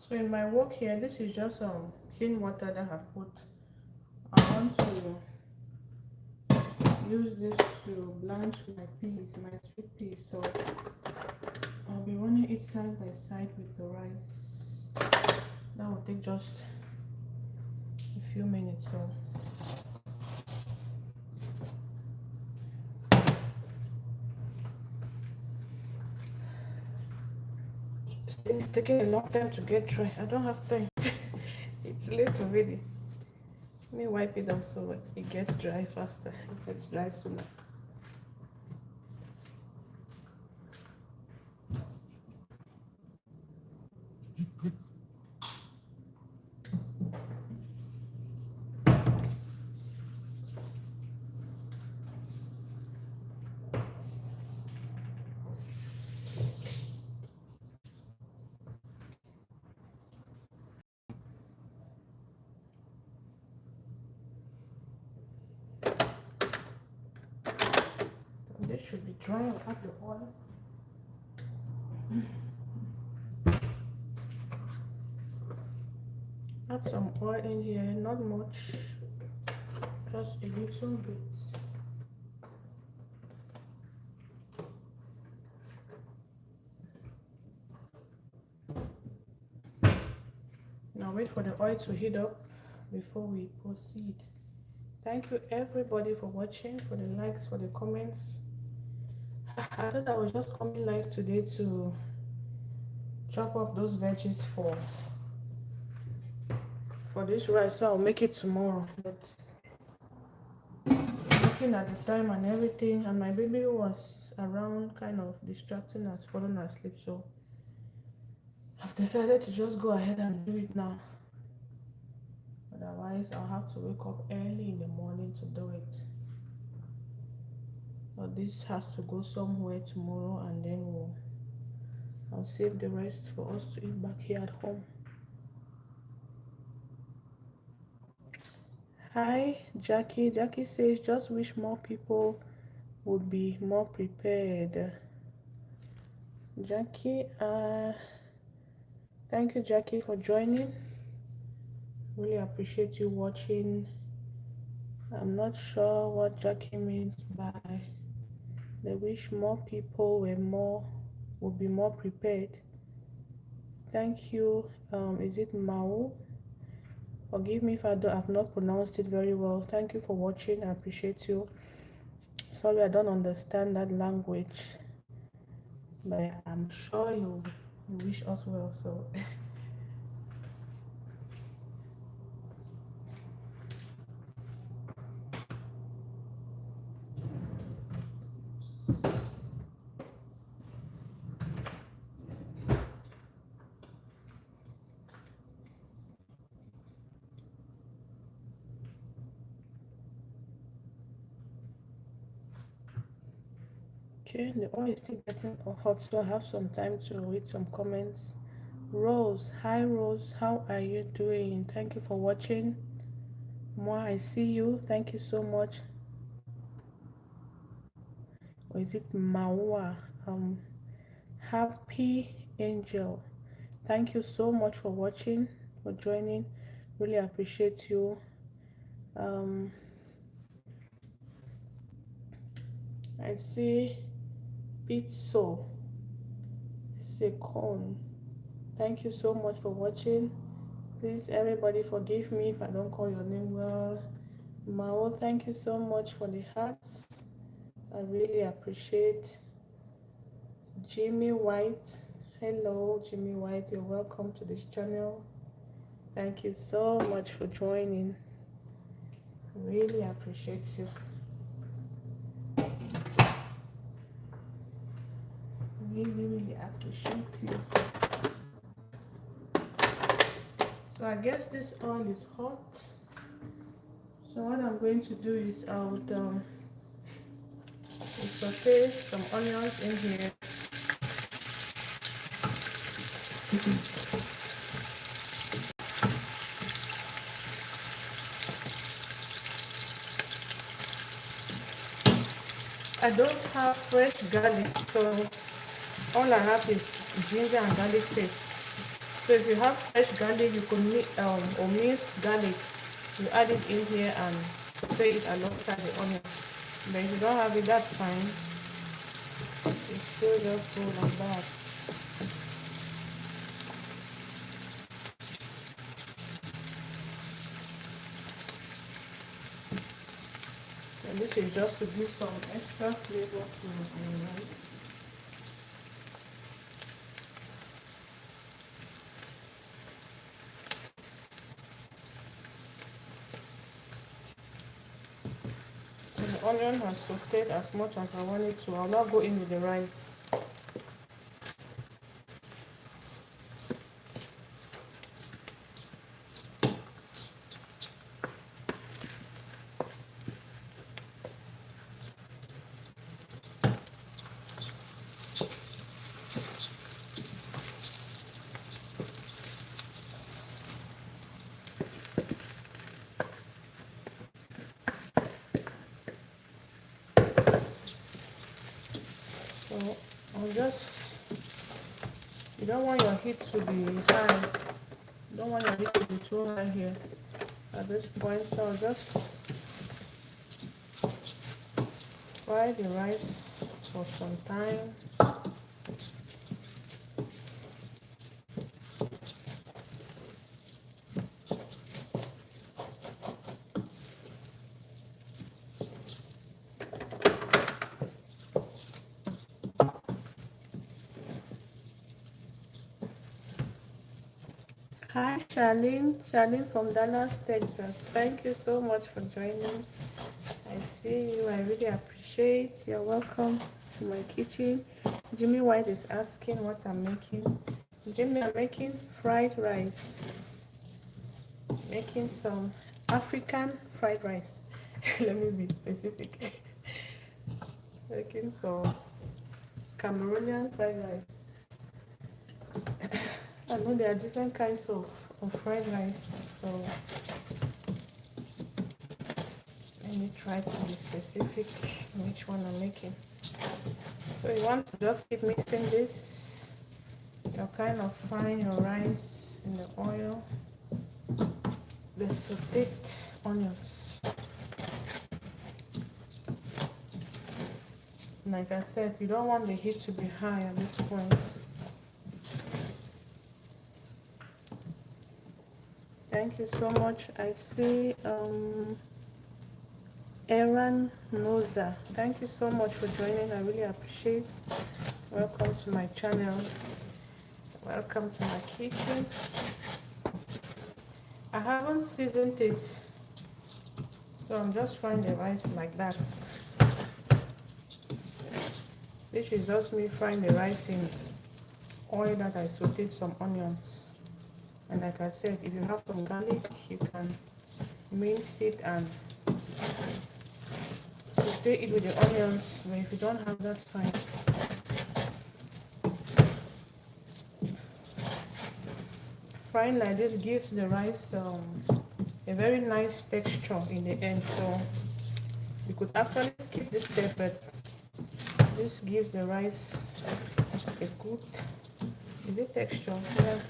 So in my work here, this is just clean water that I've put. I want to use this to blanch my peas, my sweet peas. So I'll be running it side by side with the rice. That will take just a few minutes. So it's taking a long time to get dry. I don't have time. It's late already. Let me wipe it off so it gets dry faster. It gets dry sooner. This should be dry. I'll add the oil. Add some oil in here, not much, just a little bit. Now wait for the oil to heat up before we proceed. Thank you everybody for watching, for the likes, for the comments. I thought I was just coming live today to chop up those veggies for this rice, so I'll make it tomorrow. But looking at the time and everything, and my baby was around kind of distracting us, falling asleep, so I've decided to just go ahead and do it now. Otherwise I'll have to wake up early in the morning to do it. So this has to go somewhere tomorrow, and then I'll save the rest for us to eat back here at home. Hi, Jackie. Jackie says, just wish more people would be more prepared. Jackie, thank you, Jackie, for joining. Really appreciate you watching. I'm not sure what Jackie means by they wish more people would be more prepared. Thank you. Is it Mao? Forgive me if I've not pronounced it very well. Thank you for watching. I appreciate you. Sorry, I don't understand that language, but I'm sure you wish us well. So okay, the oil is still getting hot, so I have some time to read some comments. Rose, hi Rose, how are you doing? Thank you for watching. Moi, I see you. Thank you so much. Or is it Maua? Happy Angel. Thank you so much for watching, for joining. Really appreciate you. I see Pizzo Secon. Thank you so much for watching. Please, everybody, forgive me if I don't call your name well. Mao, thank you so much for the hearts. I really appreciate. Jimmy White, hello Jimmy White, you're welcome to this channel. Thank you so much for joining. Really appreciate you. Really appreciate you. So I guess this oil is hot. So what I'm going to do is I would saute some onions in here. I don't have fresh garlic, so all I have is ginger and garlic paste. So if you have fresh garlic, you could mix or minced garlic, you add it in here and saute it alongside the onion. But if you don't have it, that's fine. It still just go like that. And this is just to give some extra flavor to the rice. So the onion has sauteed as much as I want it to. I'll not go in with the rice. So I'll just, you don't want your heat to be high. You don't want your heat to be too high here at this point. So I'll just fry the rice for some time. Hi Charlene from Dallas, Texas. Thank you so much for joining. I see you. I really appreciate. You're welcome to my kitchen. Jimmy White is asking what I'm making. Jimmy, I'm making fried rice. Making some African fried rice. Let me be specific. Making some Cameroonian fried rice. I know there are different kinds of fried rice, so let me try to be specific which one I'm making. So you want to just keep mixing this. You're kind of frying your rice in the oil. The sauteed onions. Like I said, you don't want the heat to be high at this point. Thank you so much. I see Aaron Noza. Thank you so much for joining. I really appreciate. Welcome to my channel. Welcome to my kitchen. I haven't seasoned it, so I'm just frying the rice like that. This is just me frying the rice in oil that I sauteed some onions. And like I said, if you have some garlic, you can mince it and saute it with the onions. But if you don't have, that's fine. Frying like this gives the rice a very nice texture in the end. So you could actually skip this step, but this gives the rice a good texture. Yeah.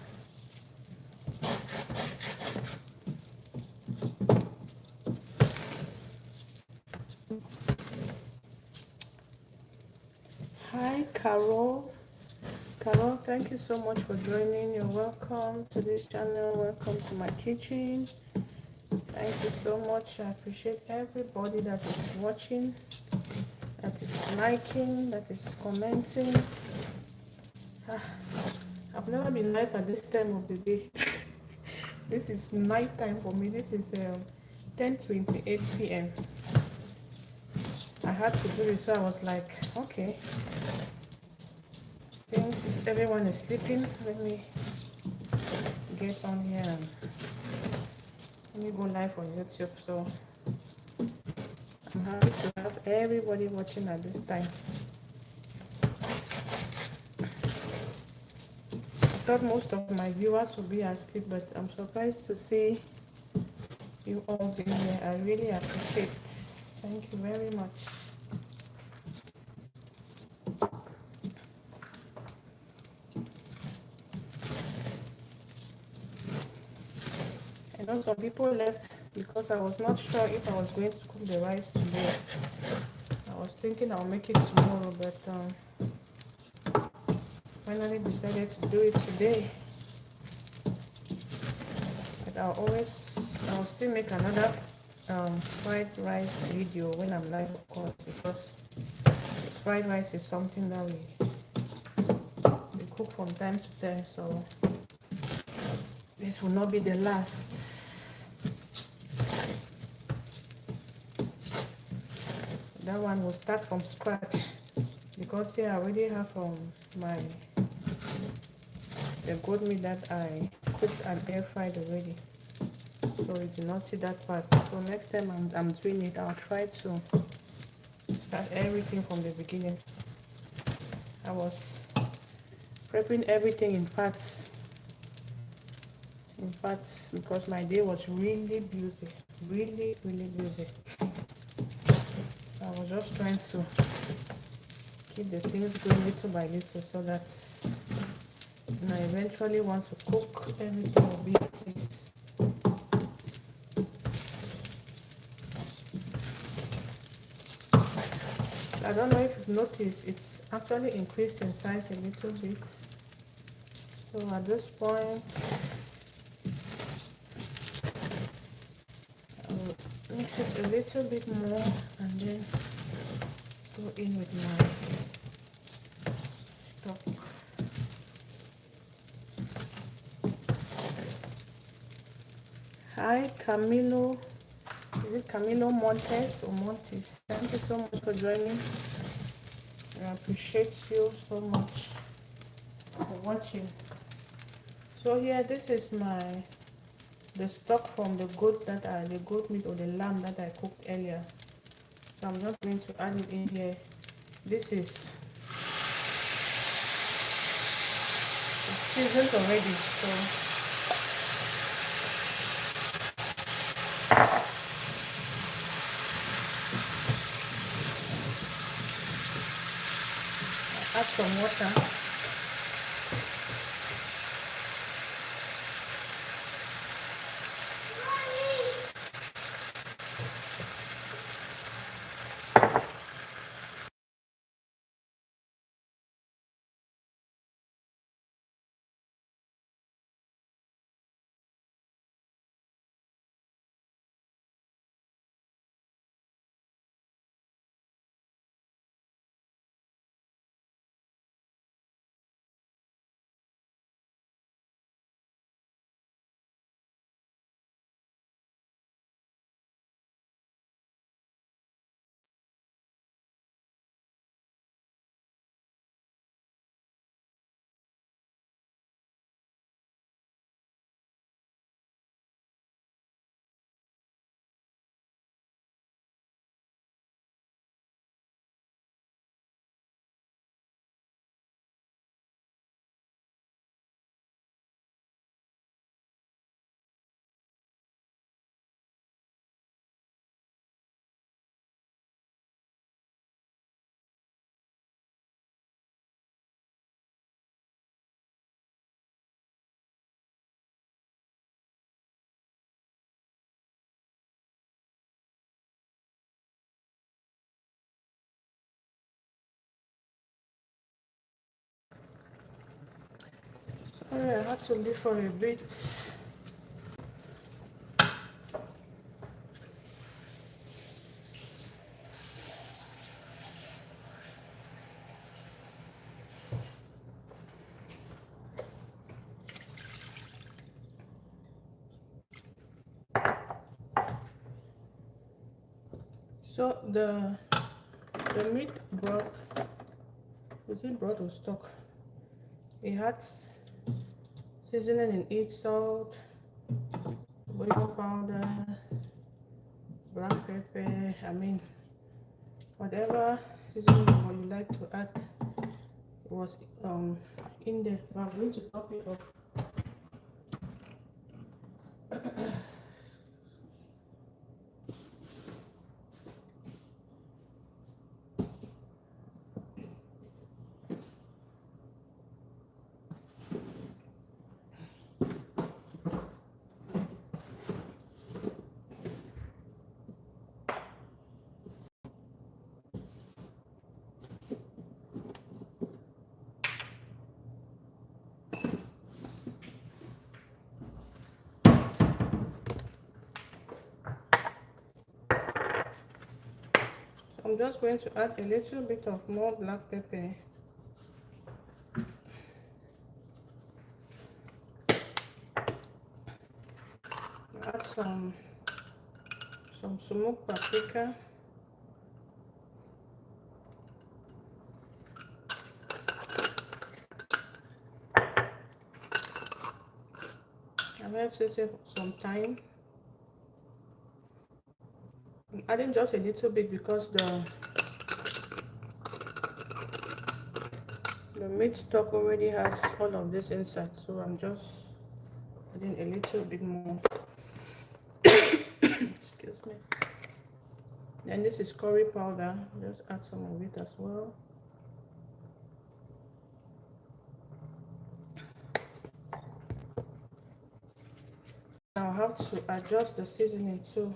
Hi, Carol. Carol, thank you so much for joining. You're welcome to this channel. Welcome to my kitchen. Thank you so much. I appreciate everybody that is watching, that is liking, that is commenting. I've never been live at this time of the day. This is night time for me. This is 10:28 p.m. I had to do this, so I was like, okay, since everyone is sleeping, let me get on here and let me go live on YouTube. So I'm happy to have everybody watching at this time. I thought most of my viewers would be asleep, but I'm surprised to see you all being here. I really appreciate it. Thank you very much. I know some people left because I was not sure if I was going to cook the rice today. I was thinking I'll make it tomorrow, but finally decided to do it today. But I'll still make another fried rice video when I'm live, of course, because fried rice is something that we cook from time to time, so this will not be the last. That one will start from scratch because here I already have the goat meat that I cooked and air fried already, so you do not see that part. So next time I'm doing it, I'll try to start everything from the beginning. I was prepping everything in parts because my day was really busy, really busy. So I was just trying to keep the things going little by little so that when I eventually want to cook, everything will be in place. I don't know if you've noticed, it's actually increased in size a little bit. So at this point, I'll mix it a little bit more and then go in with my stock. Hi, Camilo. Is it Camilo Montes or Montes? Thank you so much for joining. I appreciate you so much for watching. So here, this is the stock from the goat meat or the lamb that I cooked earlier. So I'm just going to add it in here. This is seasoned already, so add some water. Sorry, I had to leave for a bit. So the meat broth, is it broth or stock? It had seasoning in it, salt, oil powder, black pepper. I mean, whatever seasoning you like to add was in there. But I'm going to top it up. I'm just going to add a little bit of more black pepper. Add some smoked paprika. I'm going to save some thyme. I'm adding just a little bit because the meat stock already has all of this inside, so I'm just adding a little bit more. Excuse me. Then this is curry powder. Just add some of it as well. I'll have to adjust the seasoning too.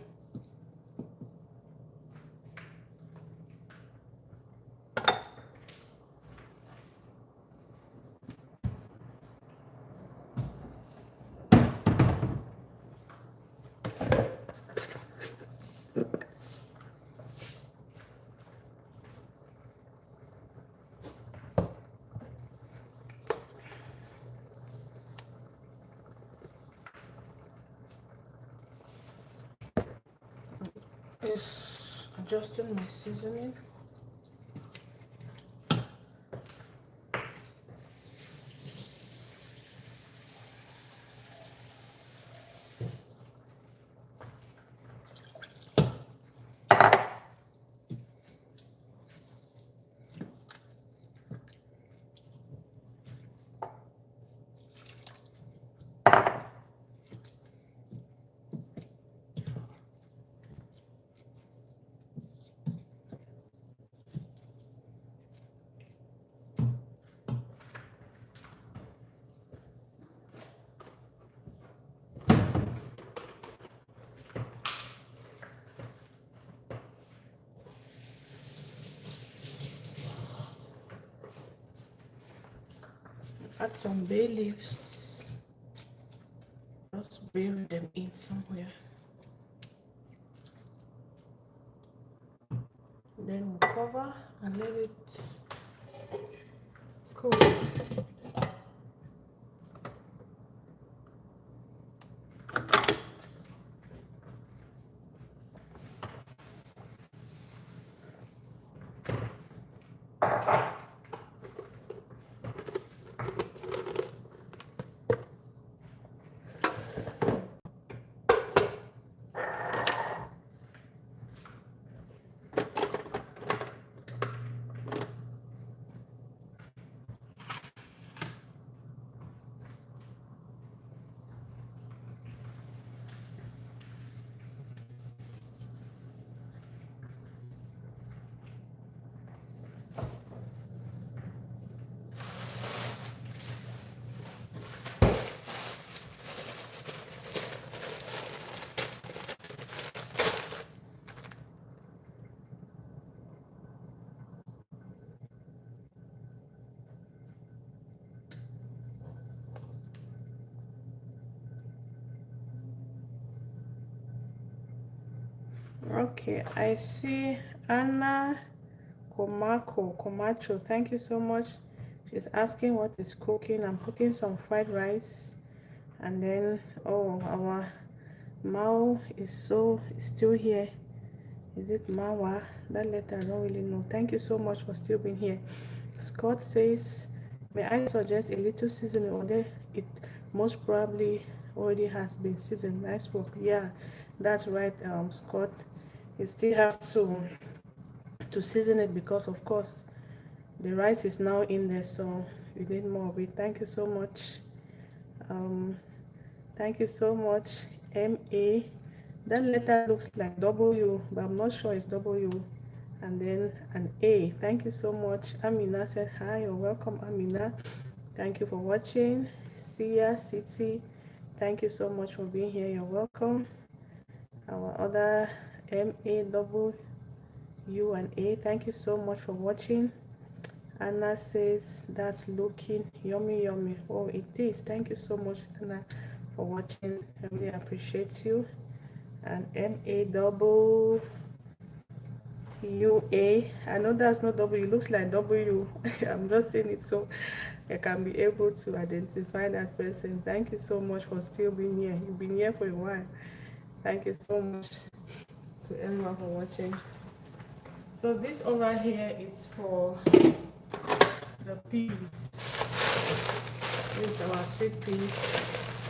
Is adjusting my seasoning. Add some bay leaves. Just bury them in somewhere. Then we'll cover and let it cool. Okay, I see Anna Comacho. Thank you so much. She's asking what is cooking. I'm cooking some fried rice, and then our Mao is still here. Is it Mawa? That letter I don't really know. Thank you so much for still being here. Scott says, may I suggest a little seasoning? Or there it most probably already has been seasoned. Nice work. Yeah, that's right, Scott. You still have to season it because of course the rice is now in there, so you need more of it. Thank you so much. Um, thank you so much, MA. That letter looks like W, but I'm not sure it's W. And then an A. Thank you so much. Amina said hi or welcome, Amina. Thank you for watching. Sia City, thank you so much for being here. You're welcome. Our other MAW and A, thank you so much for watching. Anna says that's looking yummy yummy. Oh, it is. Thank you so much, Anna, for watching. I really appreciate you. And MAWUA, I know that's not W, it looks like W. I'm just saying it so I can be able to identify that person. Thank you so much for still being here. You've been here for a while. Thank you so much to everyone for watching. So this over here is for the peas. This is our sweet peas.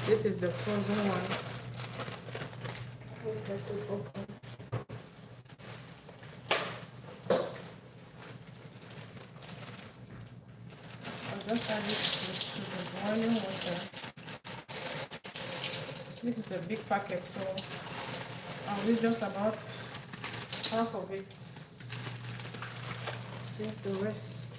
This is the frozen one. Let it open. I'll just add it to the boiling water. This is a big packet, so I'll use just about half of it. Save the rest.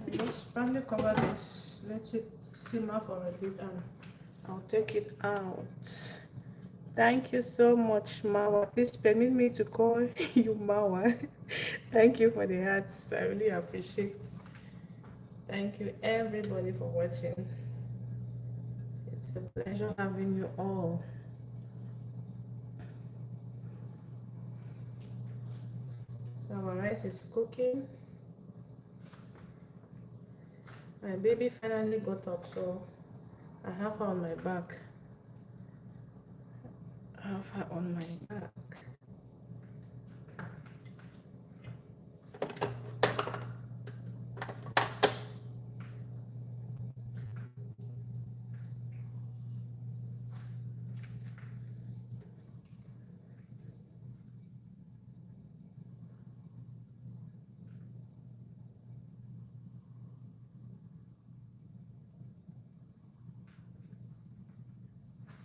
I'll just probably cover this, let it simmer for a bit, and I'll take it out. Thank you so much, Mawa. Please permit me to call you Mawa. Thank you for the hearts. I really appreciate. Thank you everybody for watching. It's a pleasure having you all. So our rice is cooking. My baby finally got up, so I have her on my back.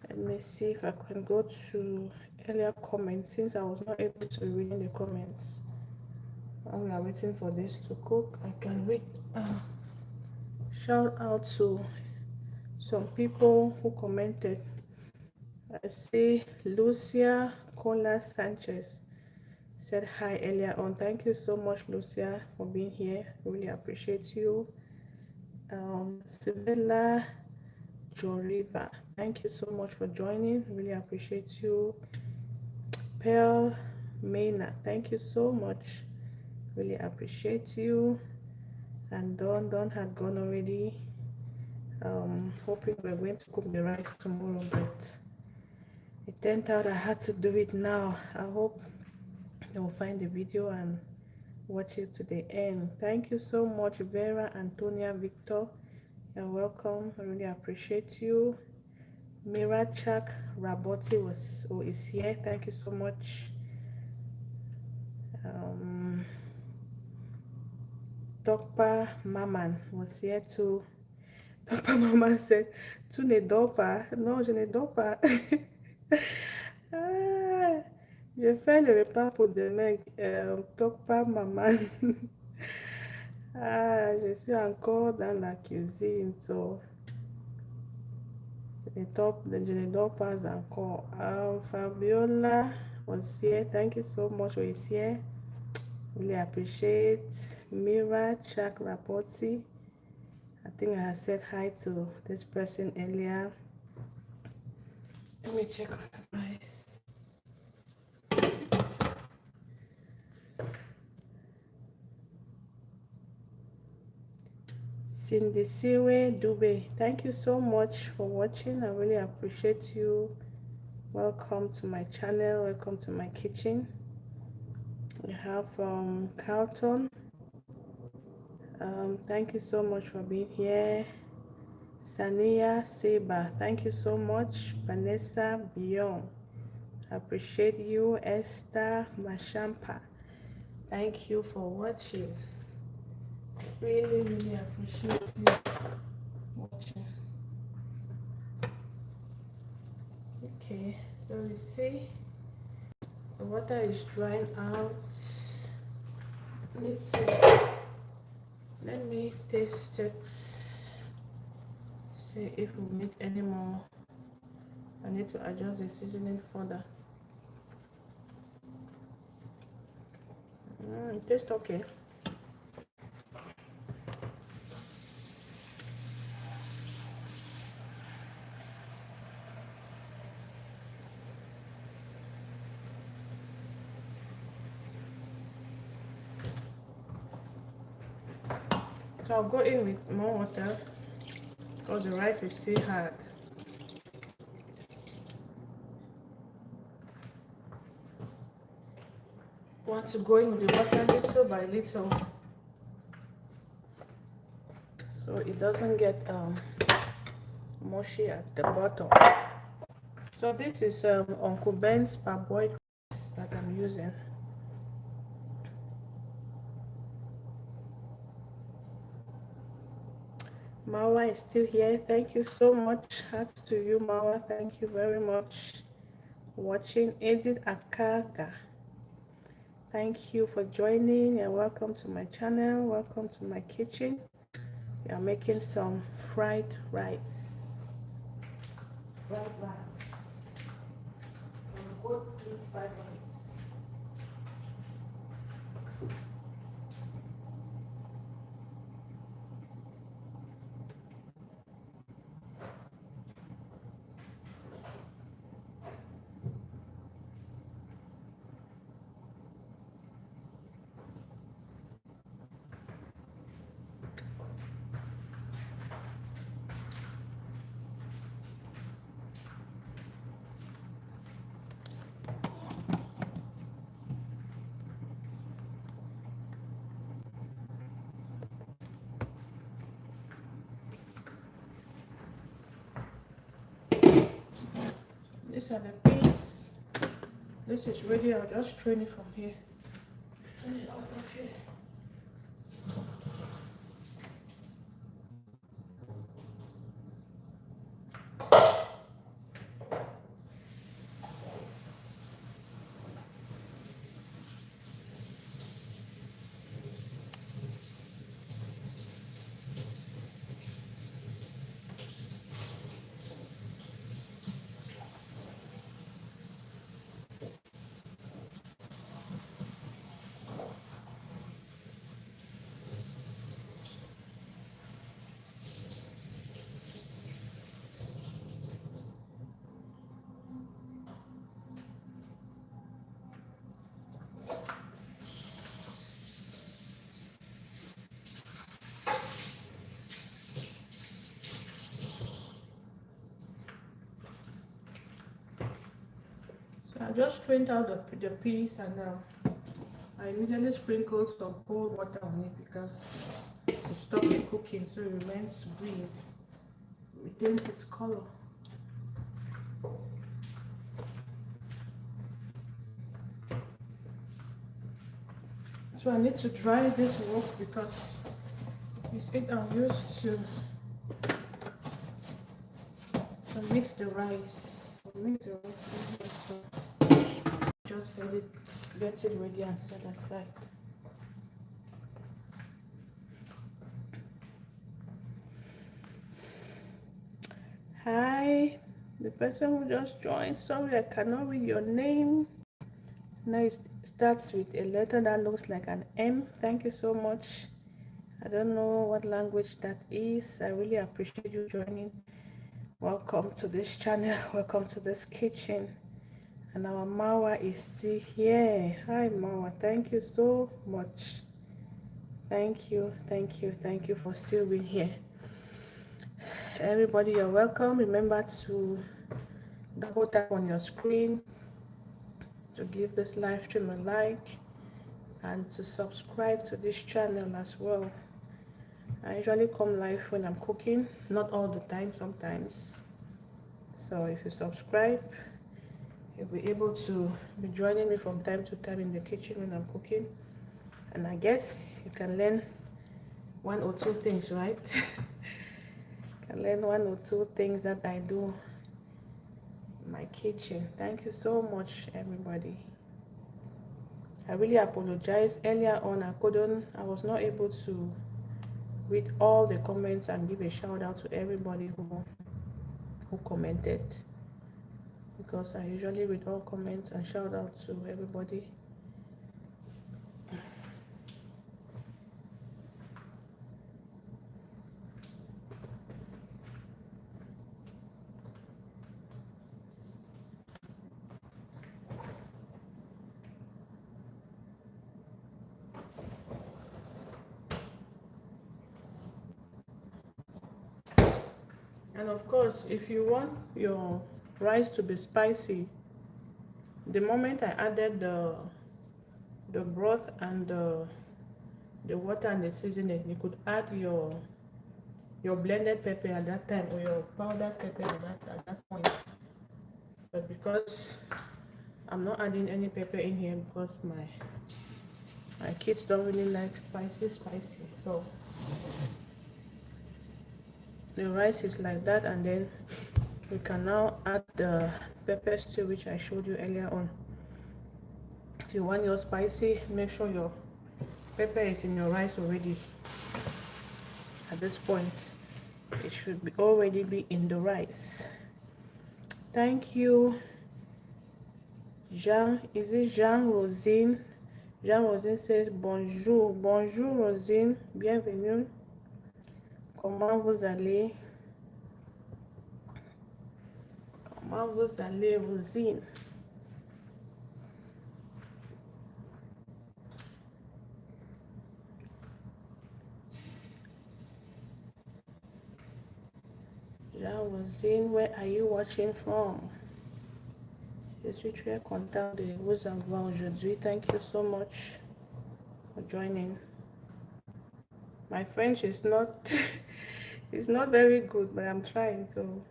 Let me see if I can go to earlier comments since I was not able to read in the comments. While we are waiting for this to cook, I can read. Shout out to some people who commented. I see Lucia Nicola Sanchez said hi earlier on. Thank you so much, Lucia, for being here. Really appreciate you. Sibella Joriva, thank you so much for joining. Really appreciate you. Pearl Maina, thank you so much. Really appreciate you. And Don had gone already. Hoping we're going to cook the rice tomorrow, but it turned out I had to do it now. I hope they will find the video and watch it to the end. Thank you so much, Vera Antonia Victor. You're welcome. I really appreciate you. Mirachak Raboti is here. Thank you so much. Dokpa Maman was here too. Dokpa Maman said, Tu ne dors pas? Non, je ne dors pas. Ah, je fais le repas pour demain. Dokpa Maman. Ah, je suis encore dans la cuisine, so je ne dors pas encore. Fabiola was here. Thank you so much for his here. Really appreciate Mira Chak Rapoti. I think I said hi to this person earlier. Let me check on the price. Sindisiwe Dube, thank you so much for watching. I really appreciate you. Welcome to my channel. Welcome to my kitchen. We have Carlton. Thank you so much for being here. Sania Seba, thank you so much. Vanessa Bion, appreciate you. Esther Mashampa, thank you for watching. Really appreciate you watching. Okay, so you see the water is drying out. Let me taste it, see if we need any more. I need to adjust the seasoning further. It tastes okay. So I'll go in with more water because the rice is still hard. Want to go in with the water little by little so it doesn't get mushy at the bottom. So this is Uncle Ben's parboiled rice that I'm using. Mawa is still here. Thank you so much. Hats to you, Mawa. Thank you very much for watching. Edith Akaga, thank you for joining and welcome to my channel. Welcome to my kitchen. We are making some fried rice. Fried rice. Some good deep fried rice. These are the peas. This is ready. I'll just strain it from here. Strain it out of here. I just strained out the peas, and I immediately sprinkled some cold water on it because to stop the cooking so it remains green, retains its color. So I need to dry this wok because it's it I'm used to mix the rice. So mix the rice, so just get it ready and set aside. Hi, the person who just joined. Sorry, I cannot read your name. Now it starts with a letter that looks like an M. Thank you so much. I don't know what language that is. I really appreciate you joining. Welcome to this channel. Welcome to this kitchen. And our Mawa is still here. Hi Mawa. Thank you so much. Thank you, thank you, thank you for still being here. Everybody, you're welcome. Remember to double tap on your screen to give this live stream a like and to subscribe to this channel as well. I usually come live when I'm cooking, not all the time, sometimes. So if you subscribe, you'll be able to be joining me from time to time in the kitchen when I'm cooking. And I guess you can learn one or two things, right? You can learn one or two things that I do in my kitchen. Thank you so much, everybody. I really apologize. Earlier on, I was not able to read all the comments and give a shout out to everybody who commented, because I usually read all comments and shout out to everybody. And of course, if you want your rice to be spicy, the moment I added the broth and the water and the seasoning, you could add your blended pepper at that time, or your powdered pepper at that point. But because I'm not adding any pepper in here, because my kids don't really like spicy, so the rice is like that. And then we can now add the pepper stew, which I showed you earlier on. If you want your spicy, make sure your pepper is in your rice already. At this point, it should already be in the rice. Thank you, Jean. Is it Jean Rosine? Jean Rosine says bonjour. Bonjour Rosine, bienvenue. Comment vous allez? Comment vous allez, Rosine? Jean Rosine, where are you watching from? Je suis très content de vous avoir aujourd'hui. Thank you so much for joining. My French is not it's not very good, but I'm trying, so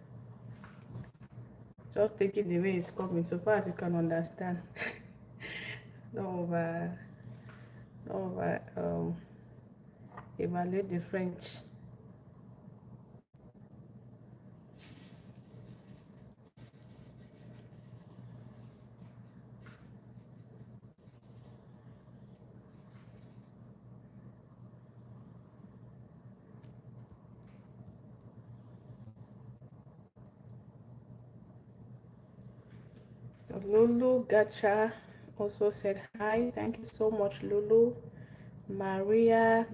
just take it the way it's coming, so far as you can understand. Don't evaluate the French. Lulu Gacha also said hi. Thank you so much, Lulu. Maria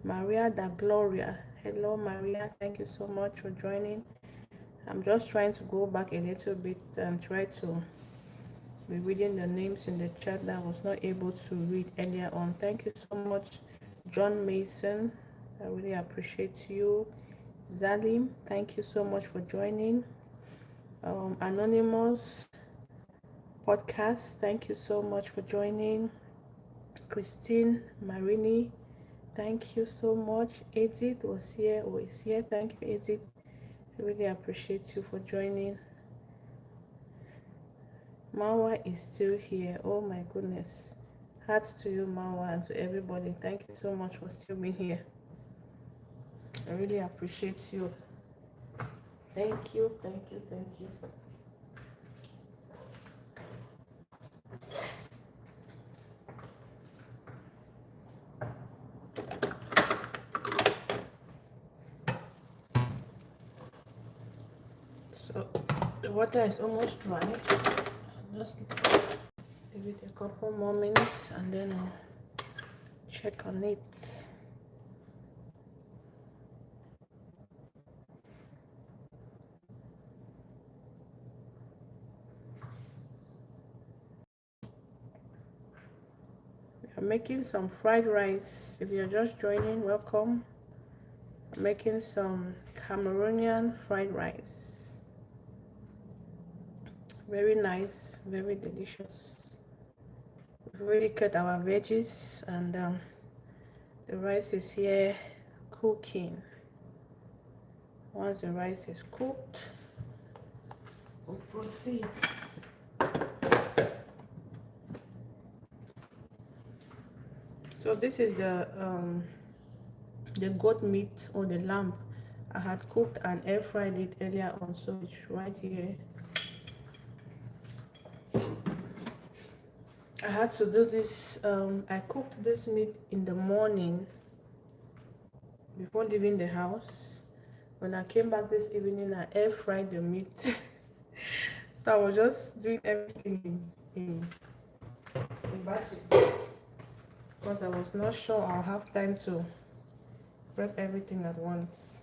da Gloria. Hello, Maria. Thank you so much for joining. I'm just trying to go back a little bit and try to be reading the names in the chat that I was not able to read earlier on. Thank you so much, John Mason. I really appreciate you. Zalim, thank you so much for joining. Anonymous, podcast. Thank you so much for joining. Christine Marini, thank you so much. Edith was here or is here. Thank you, Edith. I really appreciate you for joining. Mawa is still here. Oh my goodness. Hearts to you, Mawa, and to everybody. Thank you so much for still being here. I really appreciate you. Thank you, thank you, thank you. So the water is almost dry. Just give it a couple more minutes and then I'll check on it. I'm making some fried rice. If you're just joining, welcome. I'm making some Cameroonian fried rice. Very nice, very delicious. We've already cut our veggies and the rice is here cooking. Once the rice is cooked, we'll proceed. So this is the goat meat or the lamb. I had cooked and air fried it earlier on, so it's right here. I had to do this. I cooked this meat in the morning before leaving the house. When I came back this evening, I air fried the meat. So I was just doing everything in batches because I was not sure I'll have time to prep everything at once.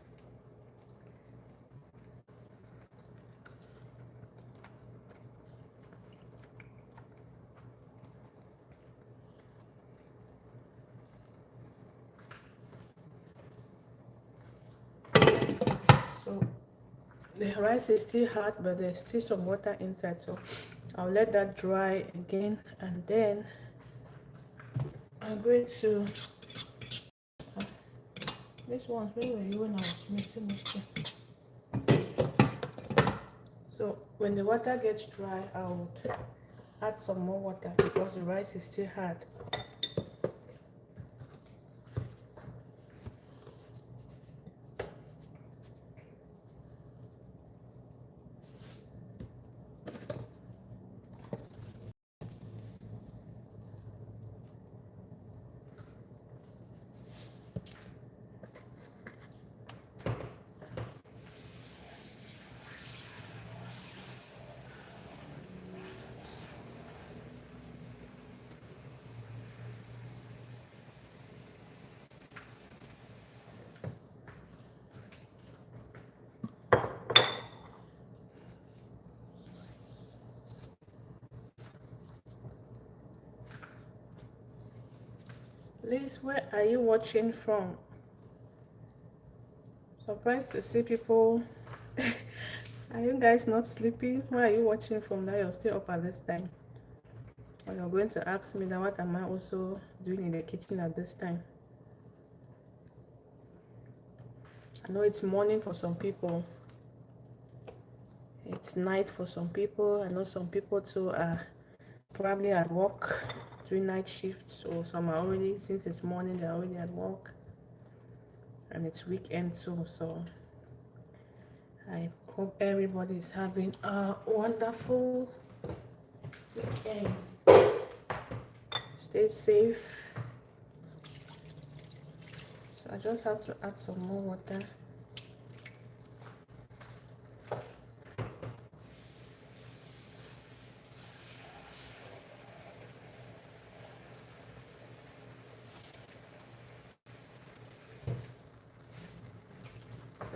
So the rice is still hot, but there's still some water inside, so I'll let that dry again, and then I'm going to this one. Where were you when I was mixing this? So when the water gets dry, I would add some more water because the rice is still hard. Liz, where are you watching from? Surprised to see people. Are you guys not sleeping? Where are you watching from that you're still up at this time? Or you're going to ask me that what am I also doing in the kitchen at this time? I know it's morning for some people. It's night for some people. I know some people too are probably at work doing night shifts, or some are already, since it's morning, they're already at work. And it's weekend too, so I hope everybody is having a wonderful weekend. Stay safe. So I just have to add some more water.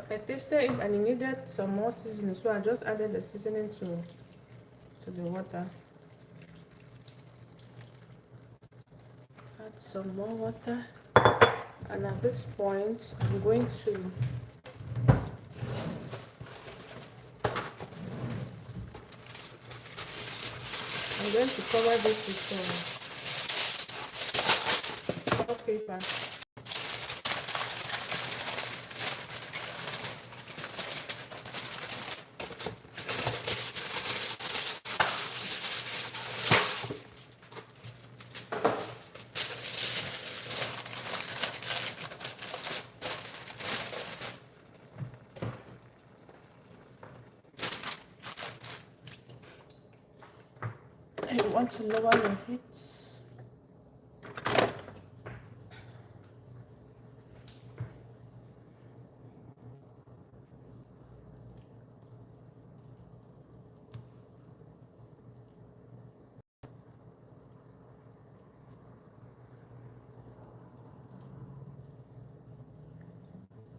I tasted it and it needed some more seasoning, so I just added the seasoning to the water. Add some more water, and at this point I'm going to I'm going to cover this with hot paper. You want to lower your heat.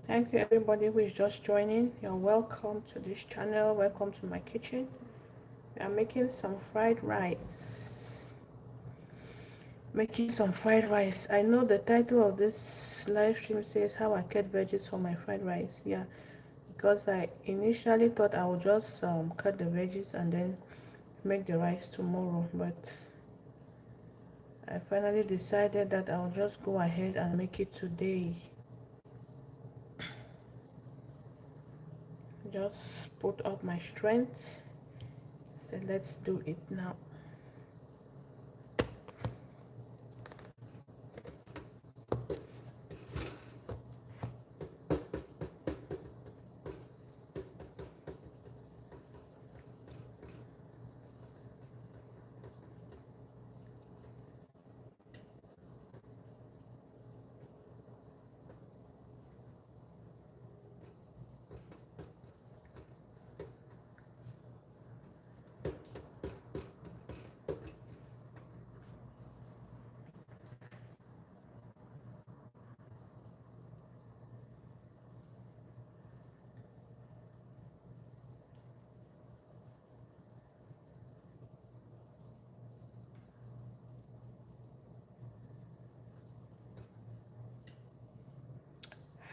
Thank you everybody who is just joining. You're welcome to this channel. Welcome to my kitchen. We are making some fried rice. I know the title of this live stream says how I cut veggies for my fried rice. Yeah, because I initially thought I would just cut the veggies and then make the rice tomorrow, but I finally decided that I'll just go ahead and make it today. Just put up my strength, so let's do it now.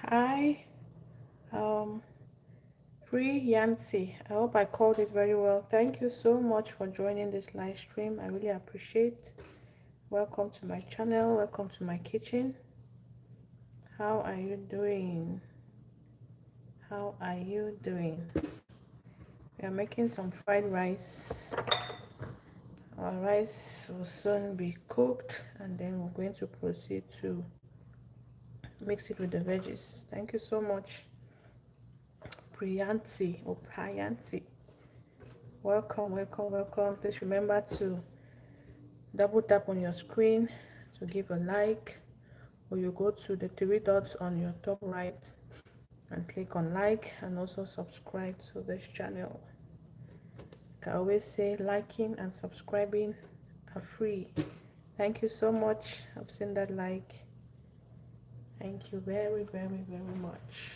Hi, Free Yancy. I hope I called it very well. Thank you so much for joining this live stream. I really appreciate. Welcome to my channel. Welcome to my kitchen. How are you doing? How are you doing? We are making some fried rice. Our rice will soon be cooked, and then we're going to proceed to mix it with the veggies. Thank you so much, Priyanti or Priyanti. Welcome, welcome, welcome. Please remember to double tap on your screen to give a like, or you go to the three dots on your top right and click on like, and also subscribe to this channel. Like I always say, liking and subscribing are free. Thank you so much. I've seen that like. Thank you very, very, very much.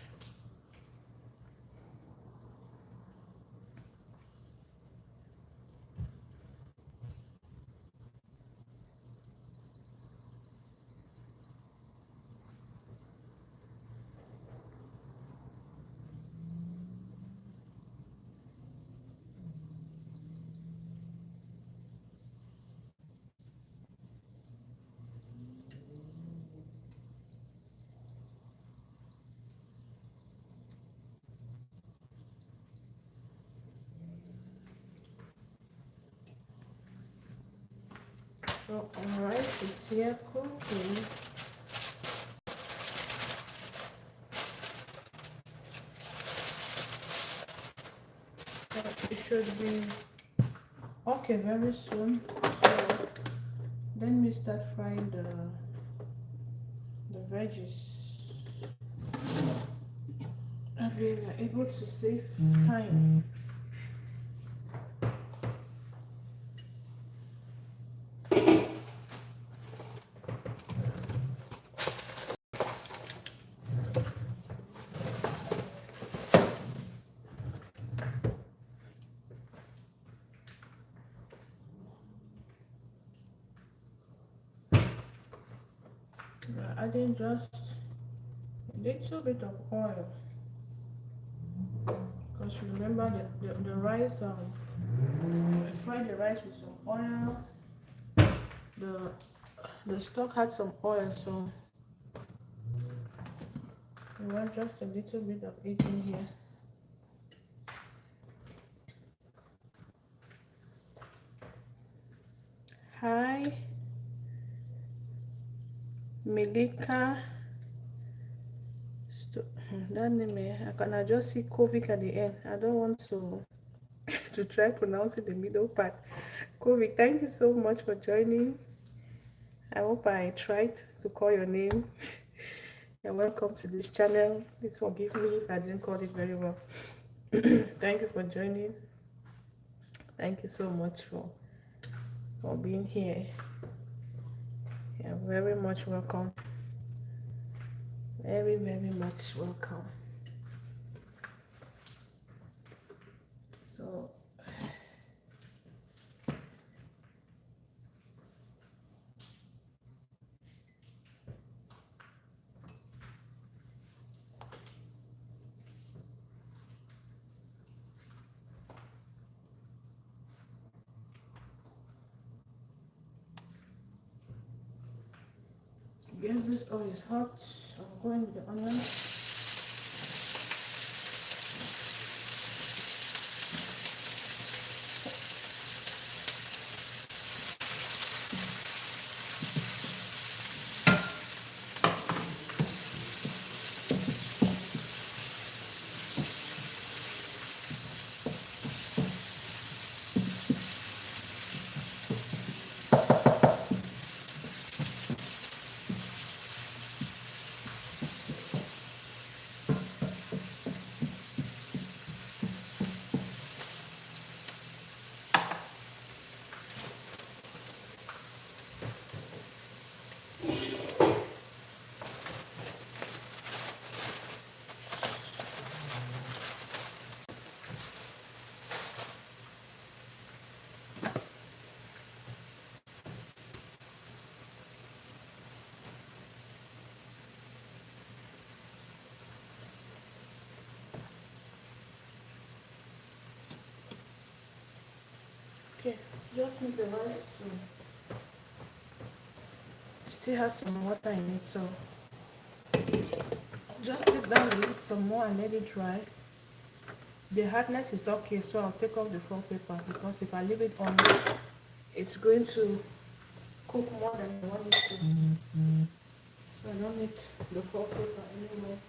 So our rice is here cooking. It should be okay very soon. So let me start frying the veggies. And we are able to save time. We're adding just a little bit of oil, because Remember the rice, I fried the rice with some oil. The the stock had some oil, so we want just a little bit of it in here. Hi, Melika. That name, I can just see Kovic at the end. I don't want to to try pronouncing the middle part. Kovic, thank you so much for joining. I hope I tried to call your name. You're welcome to this channel. Please forgive me if I didn't call it very well. Thank you for joining. Thank you so much for being here. You're very much welcome. Very, very much welcome. So I guess this oil is hot. I'm going with the onion. Okay, just make the rice. So still has some water in it, so just take down the lid some more and let it dry. The hardness is okay, so I'll take off the foil paper because if I leave it on, it's going to cook more than I want it to. So I don't need the foil paper anymore.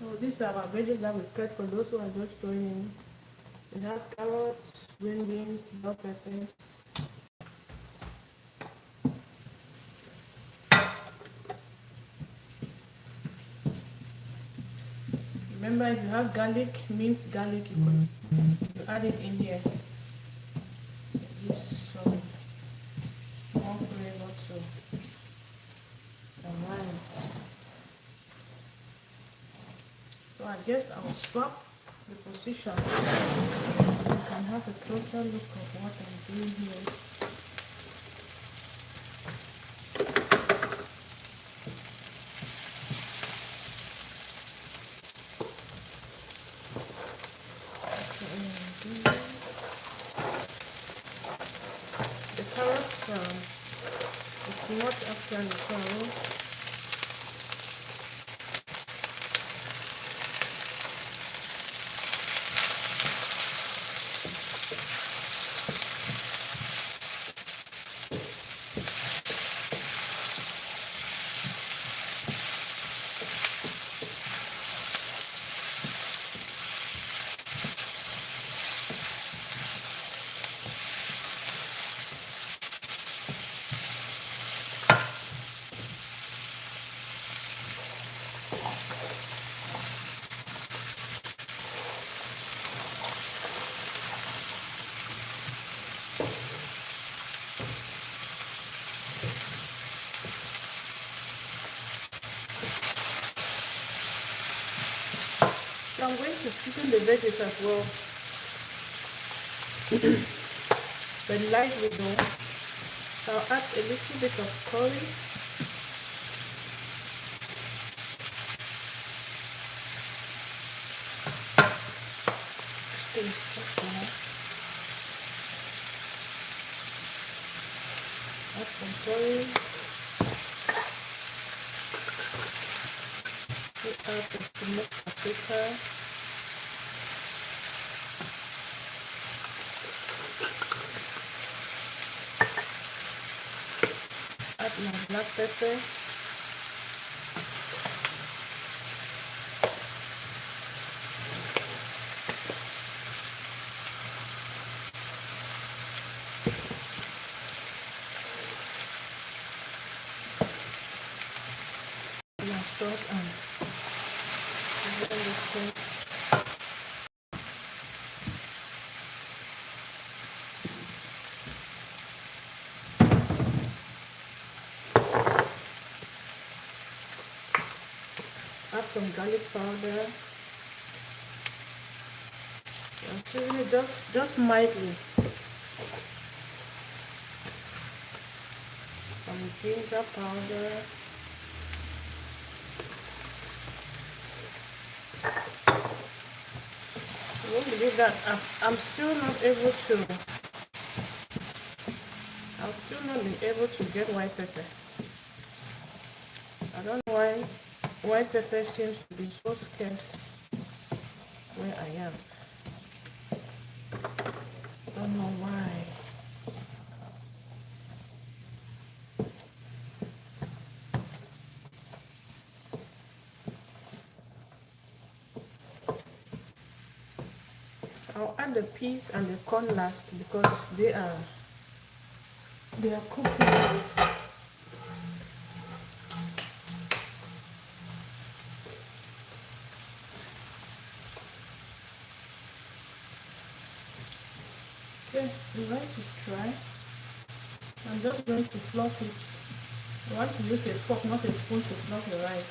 So these are our veggies that we cut for those who are just throwing in. We have carrots, green beans, bell peppers. Remember, if you have garlic, minced garlic, you add it in here. It gives some more flavor to the wine. So I guess I'll swap the position so you can have a closer look of what I'm doing here. The carrots, it's not actually carrots. So I'm going to season the veggies as well, but lightly though. I'll add a little bit of curry, taste. Okay. Add some curry. Add the smoked paprika. Add my black pepper. My salt and everything. Add some garlic powder. And season it just mildly. Some ginger powder. I won't believe that I'm still not able to. I've still not been able to get white pepper. I don't know why white pepper seems to be so scarce where I am. I don't know why. I'll add the peas and the corn last because they are cooking. Okay, the rice is dry. I'm just going to fluff it. You want to use a fork, not a spoon, to fluff the rice.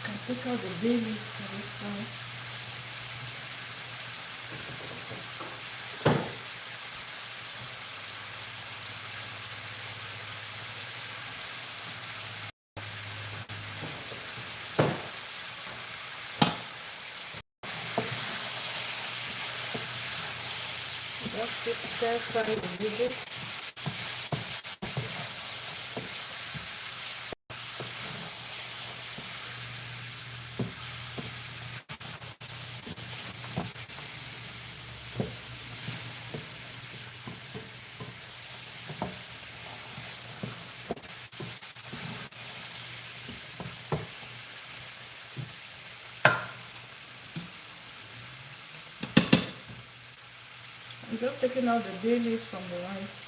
I can take out the bay leaf for this one. Just keep stir frying the veggies. I'm just taking out the bay leaves from the rice.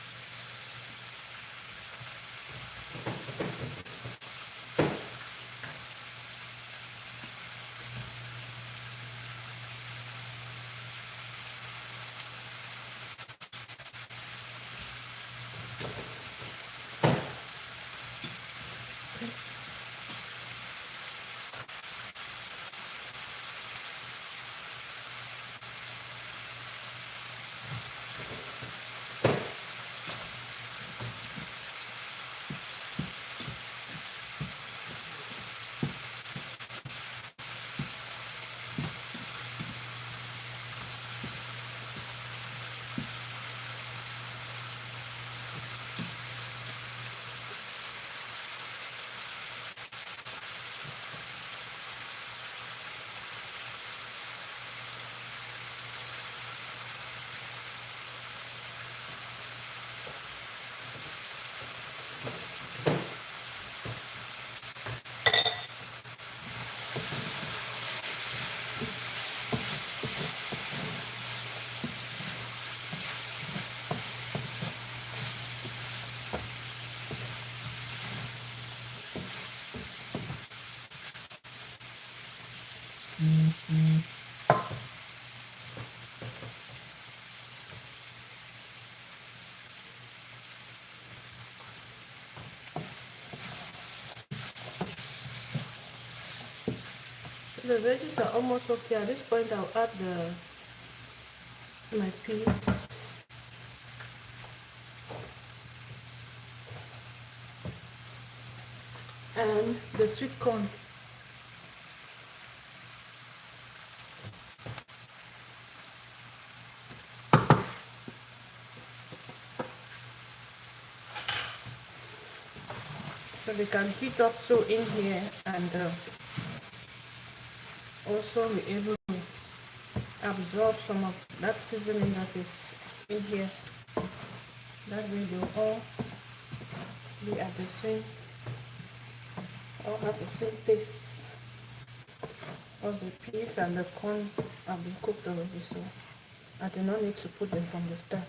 The veggies are almost okay. At this point, I'll add my peas and the sweet corn. So they can heat up so in here and also be able to absorb some of that seasoning that is in here. That way they'll all be at the same, all have the same taste. Because the peas and the corn have been cooked already, so I do not need to put them from the start.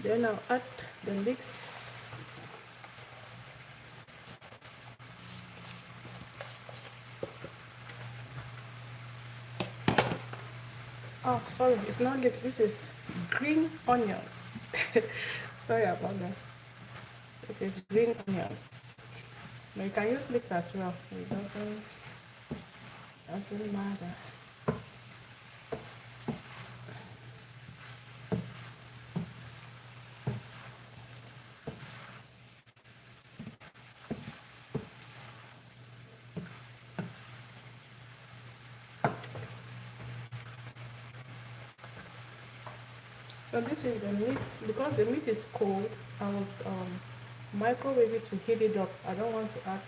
Then I'll add the mix. Oh, sorry, it's not leeks. This is green onions. Sorry about that. This is green onions. But you can use leeks as well. It doesn't matter. So this is the meat. Because the meat is cold, I will microwave it to heat it up. I don't want to add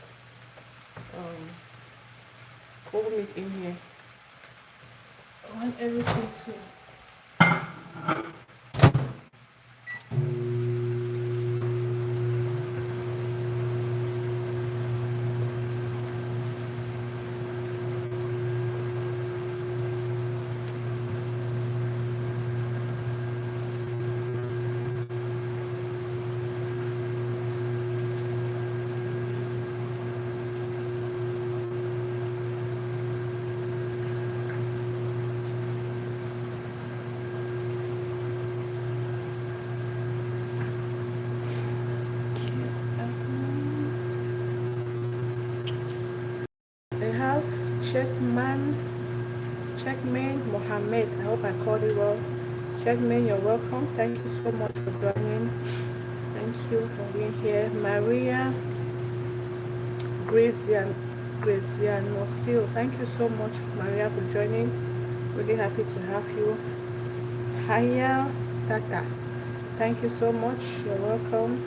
cold meat in here. I want everything to Checkman Mohammed. I hope I called it well. Checkman, you're welcome. Thank you so much for joining. Thank you for being here. Maria Grazianosil. Thank you so much, Maria, for joining. Really happy to have you. Hiya Tata, thank you so much. You're welcome.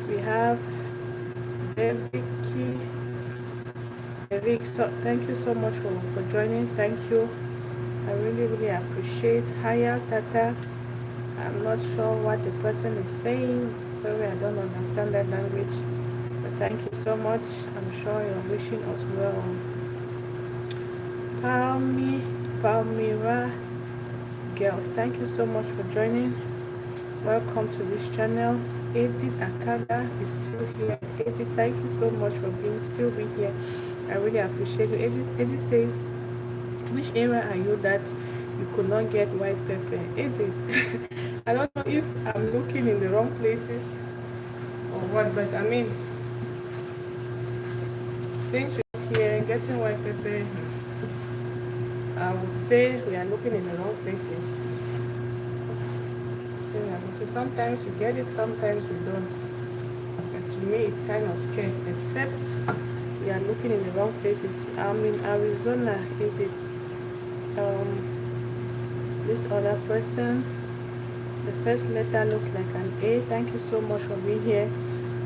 We have Vicky. So thank you so much for joining. Thank you. I really appreciate. Hiya Tata. I'm not sure what the person is saying. Sorry, I don't understand that language. But thank you so much. I'm sure you're wishing us well. Palmira girls, thank you so much for joining. Welcome to this channel. Edith Akaga is still here. Edith, thank you so much for still being here. I really appreciate you. Edith says, which area are you that you could not get white pepper? Edith, I don't know if I'm looking in the wrong places or what, but I mean, since we're here getting white pepper, I would say we are looking in the wrong places. Sometimes you get it, sometimes you don't. But to me, it's kind of scarce, except we are looking in the wrong places. I'm in Arizona. Is it this other person? The first letter looks like an A. Thank you so much for being here.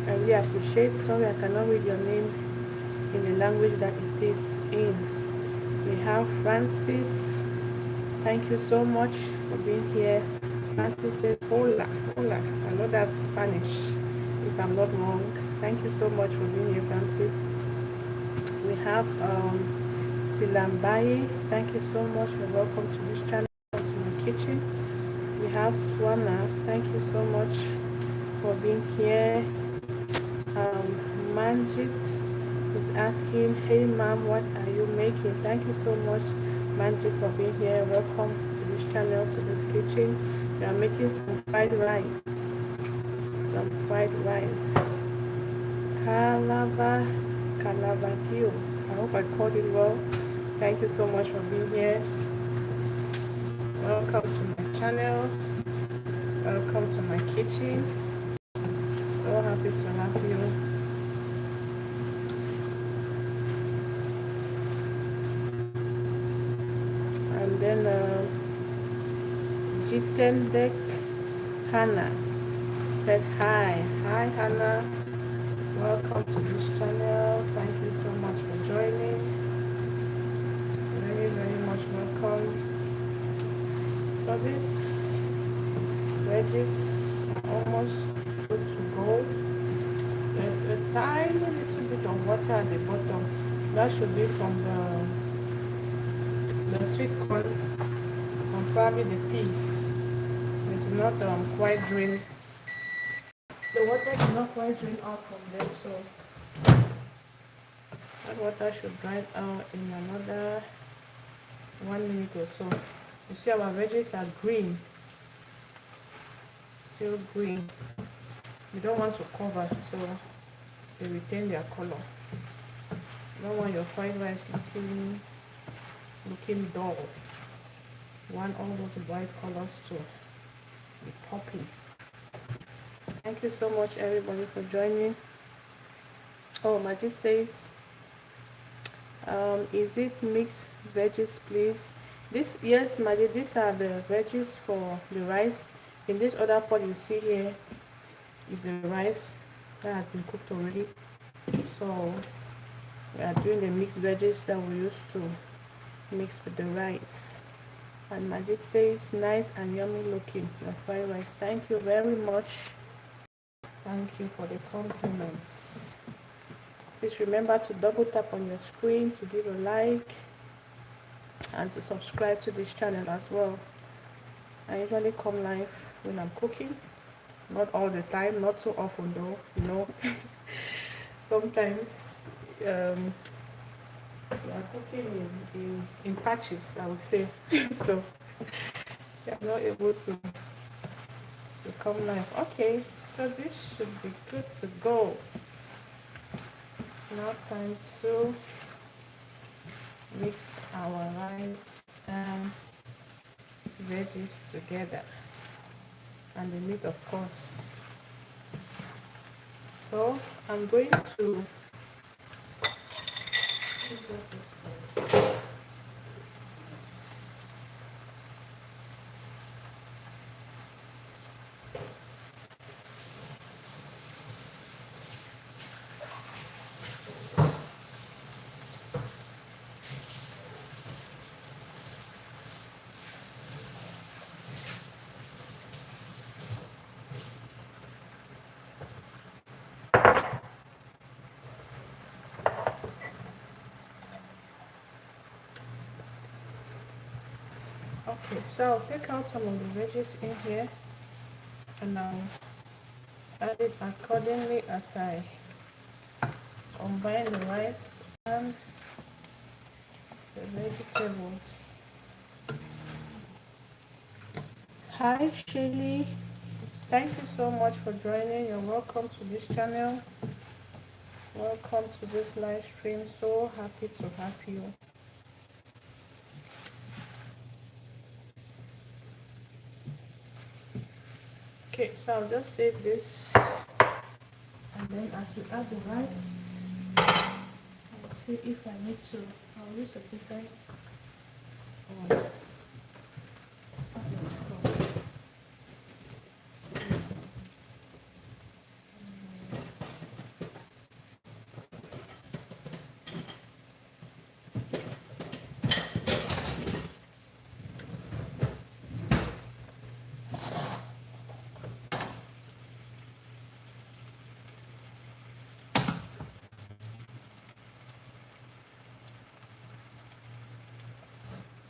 I really appreciate. Sorry, I cannot read your name in the language that it is in. We have Francis. Thank you so much for being here. Francis says, hola, hola. I know that's Spanish, if I'm not wrong. Thank you so much for being here, Francis. We have Silambaye. Thank you so much. You're welcome to this channel, to my kitchen. We have Swana. Thank you so much for being here. Manjit is asking, hey ma'am, what are you making? Thank you so much, Manjit, for being here. Welcome to this channel, to this kitchen. We are making some fried rice. Calavagio. I hope I called it well. Thank you so much for being here. Welcome to my channel. Welcome to my kitchen. So happy to have you. And then Jitendek Hannah said hi. Hi Hannah. Welcome to this channel. Thank you so much for joining. Very much welcome. So this veggies are almost good to go. There's a tiny little bit of water at the bottom. That should be from the sweet corn and probably the peas. It's not quite drained. The water is not quite drained out from them, so that water should dry out in another 1 minute or so. You see our veggies are green, still green. You don't want to cover, so they retain their color. You don't want your fried rice looking dull. You want all those bright colors to be popping. Thank you so much everybody for joining. Oh, Majid says, is it mixed veggies please? Yes Majid, these are the veggies for the rice. In this other pot you see here is the rice that has been cooked already. So we are doing the mixed veggies that we used to mix with the rice. And Majid says, nice and yummy looking your fried rice. Thank you very much. Thank you for the compliments. Please remember to double tap on your screen to give a like and to subscribe to this channel as well. I usually come live when I'm cooking. Not all the time, not so often though, you know. Sometimes we are cooking in patches, I would say. So I'm not able to come live. Okay, so this should be good to go. It's now time to mix our rice and veggies together, and the meat of course. So I'm going to Okay, so I'll take out some of the veggies in here and I'll add it accordingly as I combine the rice and the vegetables. Hi Shelly, thank you so much for joining. You're welcome to this channel. Welcome to this live stream. So happy to have you. Okay, so I'll just save this, and then as we add the rice, I'll see if I need to. I'll use a different one.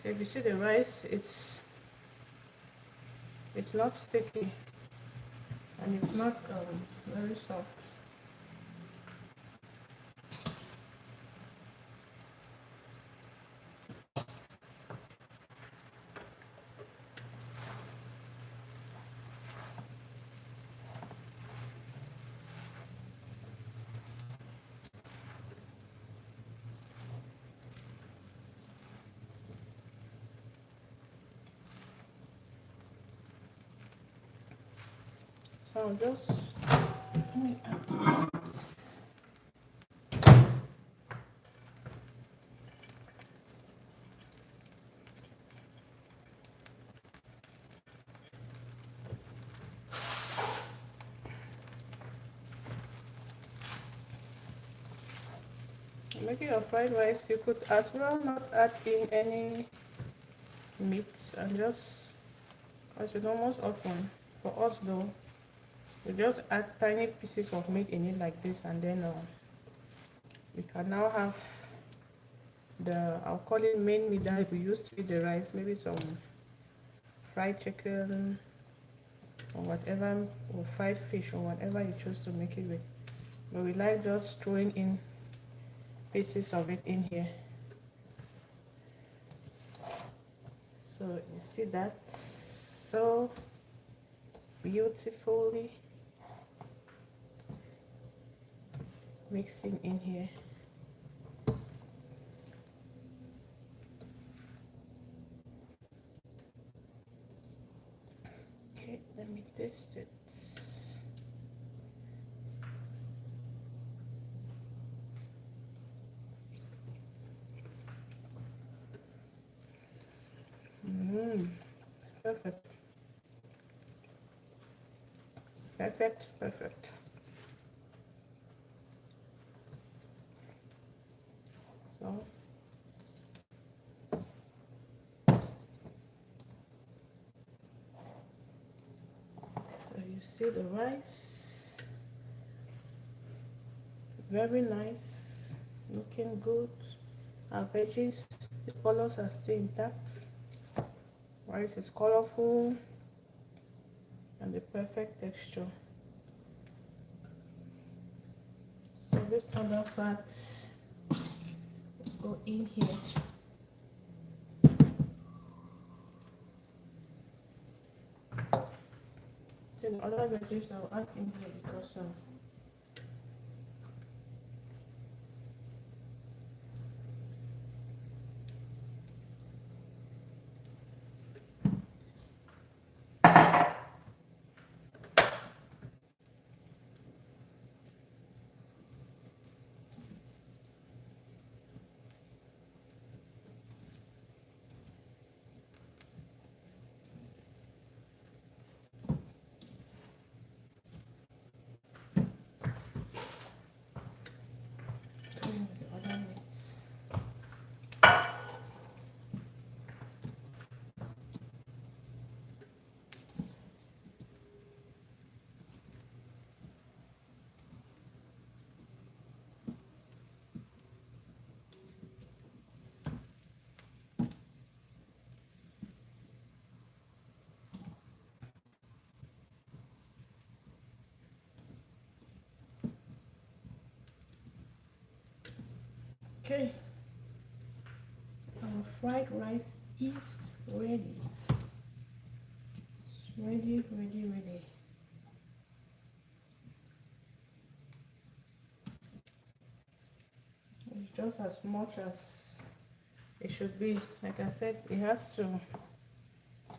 So if you see the rice, it's not sticky and it's not very soft. So I'll just let me add the rice. Making your fried rice, you could as well not add in any meats and just, as you know, most often for us though, we just add tiny pieces of meat in it like this, and then we can now have the, I'll call it main meat that we used to eat the rice, maybe some fried chicken or whatever, or fried fish or whatever you choose to make it with. But we like just throwing in pieces of it in here. So you see that so beautifully mixing in here. Okay, let me taste it. Perfect. Perfect, perfect. So you see the rice, very nice, looking good. Our veggies, the colors are still intact. Rice is colorful and the perfect texture. So this other part go in here. Then the other veggies I'll add in here because Okay, our fried rice is ready. It's ready, ready, ready. It's just as much as it should be. Like I said, it has to.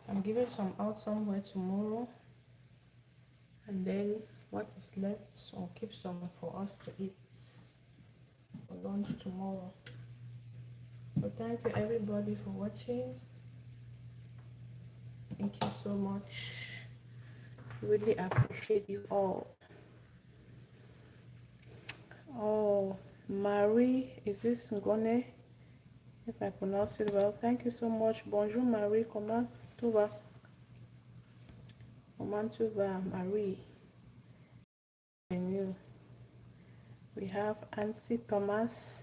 I'm giving some out somewhere tomorrow, and then what is left, I'll keep some for us to eat for lunch tomorrow. So thank you everybody for watching. Thank you so much. Really appreciate you all. Oh, Marie, is this Ngone? If I pronounce it well. Thank you so much. Bonjour Marie, comment tu vas? Comment tu vas, Marie? And you. We have Ansi Thomas.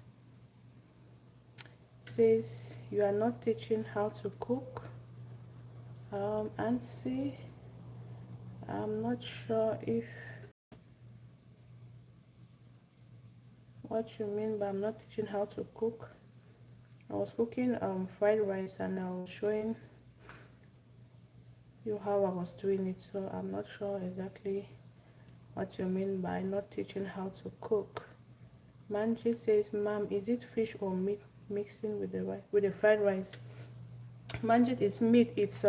Says you are not teaching how to cook. Ansi, I'm not sure if what you mean by I'm not teaching how to cook. I was cooking fried rice and I was showing you how I was doing it, so I'm not sure exactly what you mean by not teaching how to cook. Manji says, "Ma'am, is it fish or meat mixing with the fried rice?" Manjit is meat. It's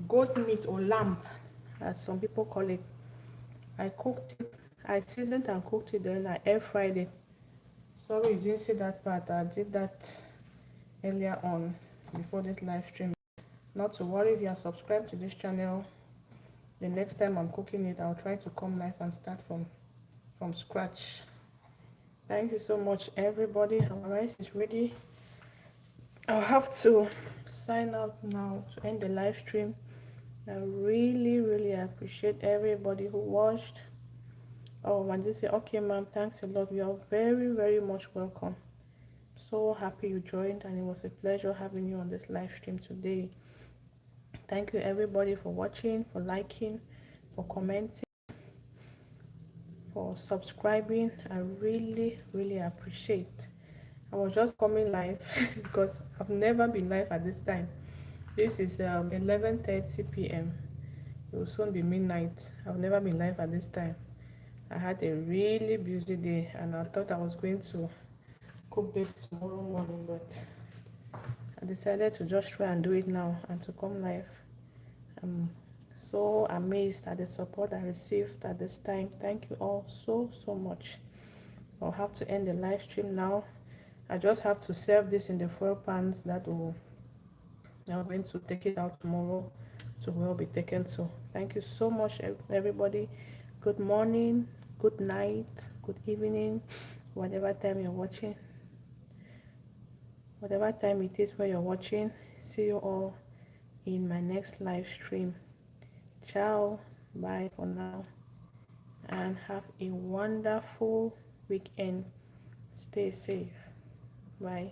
goat meat or lamb, as some people call it. I cooked it. I seasoned and cooked it. Then I air fried it. Sorry, you didn't see that part. I did that earlier on before this live stream. Not to worry, if you are subscribed to this channel, the next time I'm cooking it, I'll try to come live and start from scratch. Thank you so much, everybody. Our rice is ready. I'll have to sign out now to end the live stream. I really appreciate everybody who watched. Oh, and they say, okay, ma'am, thanks a lot. You are very much welcome. So happy you joined, and it was a pleasure having you on this live stream today. Thank you everybody for watching, for liking, for commenting, for subscribing. I really appreciate. I was just coming live because I've never been live at this time. This is 11:30 p.m. It will soon be midnight. I've never been live at this time. I had a really busy day and I thought I was going to cook this tomorrow morning, but I decided to just try and do it now and to come live. I'm so amazed at the support I received at this time. Thank you all so much. I'll have to end the live stream now. I just have to serve this in the foil pans that will I'm going to take it out tomorrow to where will be taken to. Thank you so much everybody. Good morning, good night, good evening, whatever time you're watching, whatever time it is where you're watching. See you all in my next live stream. Ciao, bye for now, and have a wonderful weekend. Stay safe. Bye.